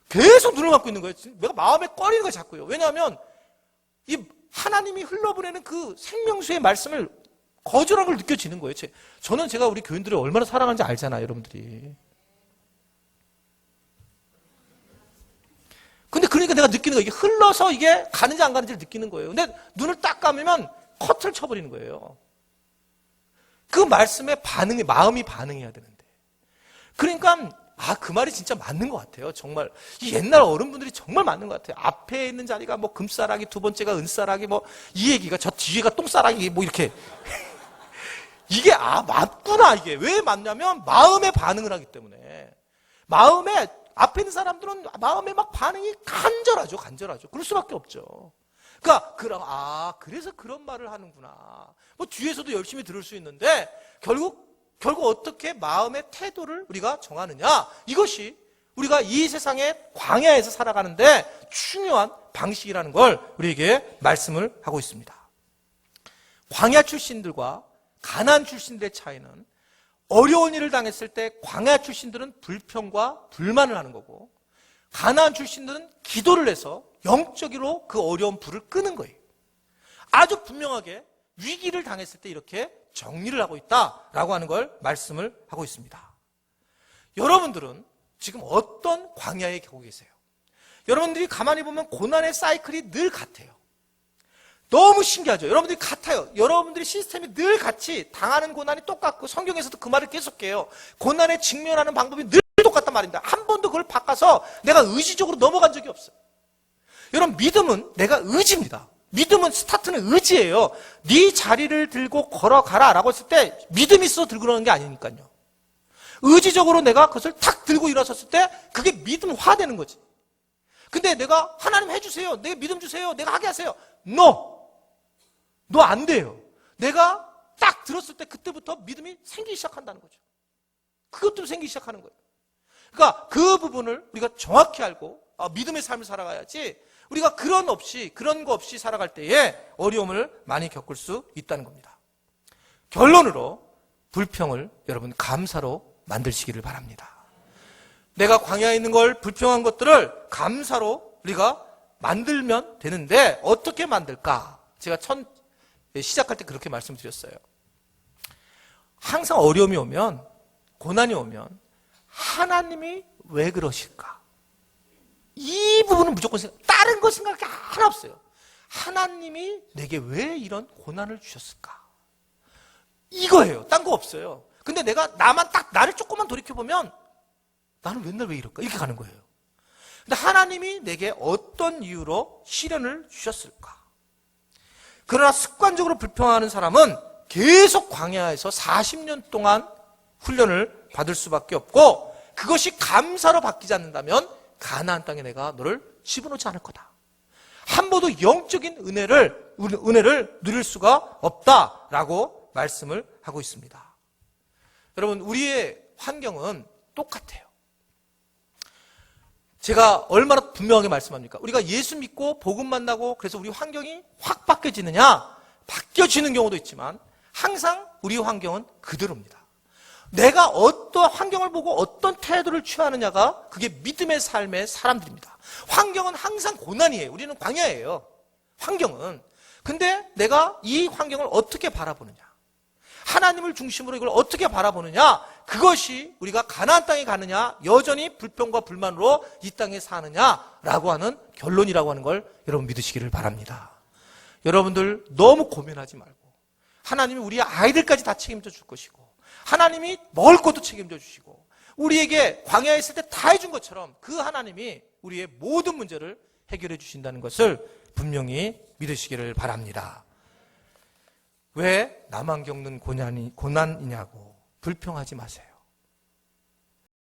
계속 눈을 감고 있는 거예요. 내가 마음에 꺼리는 거예요, 자꾸요. 왜냐하면 이 하나님이 흘러보내는 그 생명수의 말씀을 거절한 걸 느껴지는 거예요. 저는 제가 우리 교인들을 얼마나 사랑하는지 알잖아요, 여러분들이. 근데 그러니까 내가 느끼는 거예요. 이게 흘러서 이게 가는지 안 가는지를 느끼는 거예요. 근데 눈을 딱 감으면 커트를 쳐버리는 거예요. 그 말씀에 마음이 반응해야 되는데. 그러니까 그 말이 진짜 맞는 것 같아요. 정말 이 옛날 어른분들이 정말 맞는 것 같아요. 앞에 있는 자리가 뭐 금싸라기, 두 번째가 은싸라기, 뭐 이 얘기가, 저 뒤에가 똥싸라기, 뭐 이렇게. 이게 맞구나. 이게 왜 맞냐면 마음에 반응을 하기 때문에. 앞에 있는 사람들은 마음에 막 반응이 간절하죠. 그럴 수밖에 없죠. 그러니까 그래서 그런 말을 하는구나. 뭐 뒤에서도 열심히 들을 수 있는데 결국 어떻게 마음의 태도를 우리가 정하느냐, 이것이 우리가 이 세상의 광야에서 살아가는데 중요한 방식이라는 걸 우리에게 말씀을 하고 있습니다. 광야 출신들과 가나안 출신들의 차이는, 어려운 일을 당했을 때 광야 출신들은 불평과 불만을 하는 거고, 가나안 출신들은 기도를 해서 영적으로 그 어려운 불을 끄는 거예요. 아주 분명하게 위기를 당했을 때 이렇게 정리를 하고 있다라고 하는 걸 말씀을 하고 있습니다. 여러분들은 지금 어떤 광야에 겪고 계세요? 여러분들이 가만히 보면 고난의 사이클이 늘 같아요. 너무 신기하죠. 여러분들이 같아요. 여러분들이 시스템이 늘 같이 당하는 고난이 똑같고 성경에서도 그 말을 계속해요. 고난에 직면하는 방법이 늘 똑같단 말입니다. 한 번도 그걸 바꿔서 내가 의지적으로 넘어간 적이 없어요. 여러분, 믿음은 내가 의지입니다. 믿음은 스타트는 의지예요. 네 자리를 들고 걸어가라 라고 했을 때 믿음이 있어서 들고 그러는 게 아니니까요. 의지적으로 내가 그것을 탁 들고 일어섰을 때 그게 믿음화되는 거지. 근데 내가 하나님 해주세요. 내가 믿음 주세요. 내가 하게 하세요. No 안 돼요. 내가 딱 들었을 때 그때부터 믿음이 생기기 시작한다는 거죠. 그것도 생기기 시작하는 거예요. 그러니까 그 부분을 우리가 정확히 알고 믿음의 삶을 살아가야지 우리가 그런 거 없이 살아갈 때에 어려움을 많이 겪을 수 있다는 겁니다. 결론으로 불평을 여러분 감사로 만드시기를 바랍니다. 내가 광야에 있는 걸 불평한 것들을 감사로 우리가 만들면 되는데 어떻게 만들까? 제가 시작할 때 그렇게 말씀드렸어요. 항상 어려움이 오면, 고난이 오면 하나님이 왜 그러실까? 이 부분은 무조건 다른 거 생각할 게 하나 없어요. 하나님이 내게 왜 이런 고난을 주셨을까? 이거예요. 딴 거 없어요. 근데 내가 나를 조금만 돌이켜보면 나는 맨날 왜 이럴까? 이렇게 가는 거예요. 근데 하나님이 내게 어떤 이유로 시련을 주셨을까? 그러나 습관적으로 불평하는 사람은 계속 광야에서 40년 동안 훈련을 받을 수밖에 없고 그것이 감사로 바뀌지 않는다면 가나안 땅에 내가 너를 집어넣지 않을 거다. 한 번도 영적인 은혜를 누릴 수가 없다라고 말씀을 하고 있습니다. 여러분, 우리의 환경은 똑같아요. 제가 얼마나 분명하게 말씀합니까? 우리가 예수 믿고 복음 만나고 그래서 우리 환경이 확 바뀌어지느냐? 바뀌어지는 경우도 있지만 항상 우리 환경은 그대로입니다. 내가 어떤 환경을 보고 어떤 태도를 취하느냐가 그게 믿음의 삶의 사람들입니다. 환경은 항상 고난이에요. 우리는 광야예요. 환경은. 근데 내가 이 환경을 어떻게 바라보느냐? 하나님을 중심으로 이걸 어떻게 바라보느냐? 그것이 우리가 가나안 땅에 가느냐, 여전히 불평과 불만으로 이 땅에 사느냐라고 하는 결론이라고 하는 걸 여러분 믿으시기를 바랍니다. 여러분들 너무 고민하지 말고 하나님이 우리 아이들까지 다 책임져 줄 것이고 하나님이 먹을 것도 책임져 주시고 우리에게 광야에 있을 때 다 해준 것처럼 그 하나님이 우리의 모든 문제를 해결해 주신다는 것을 분명히 믿으시기를 바랍니다. 왜 나만 겪는 고난이냐고 불평하지 마세요.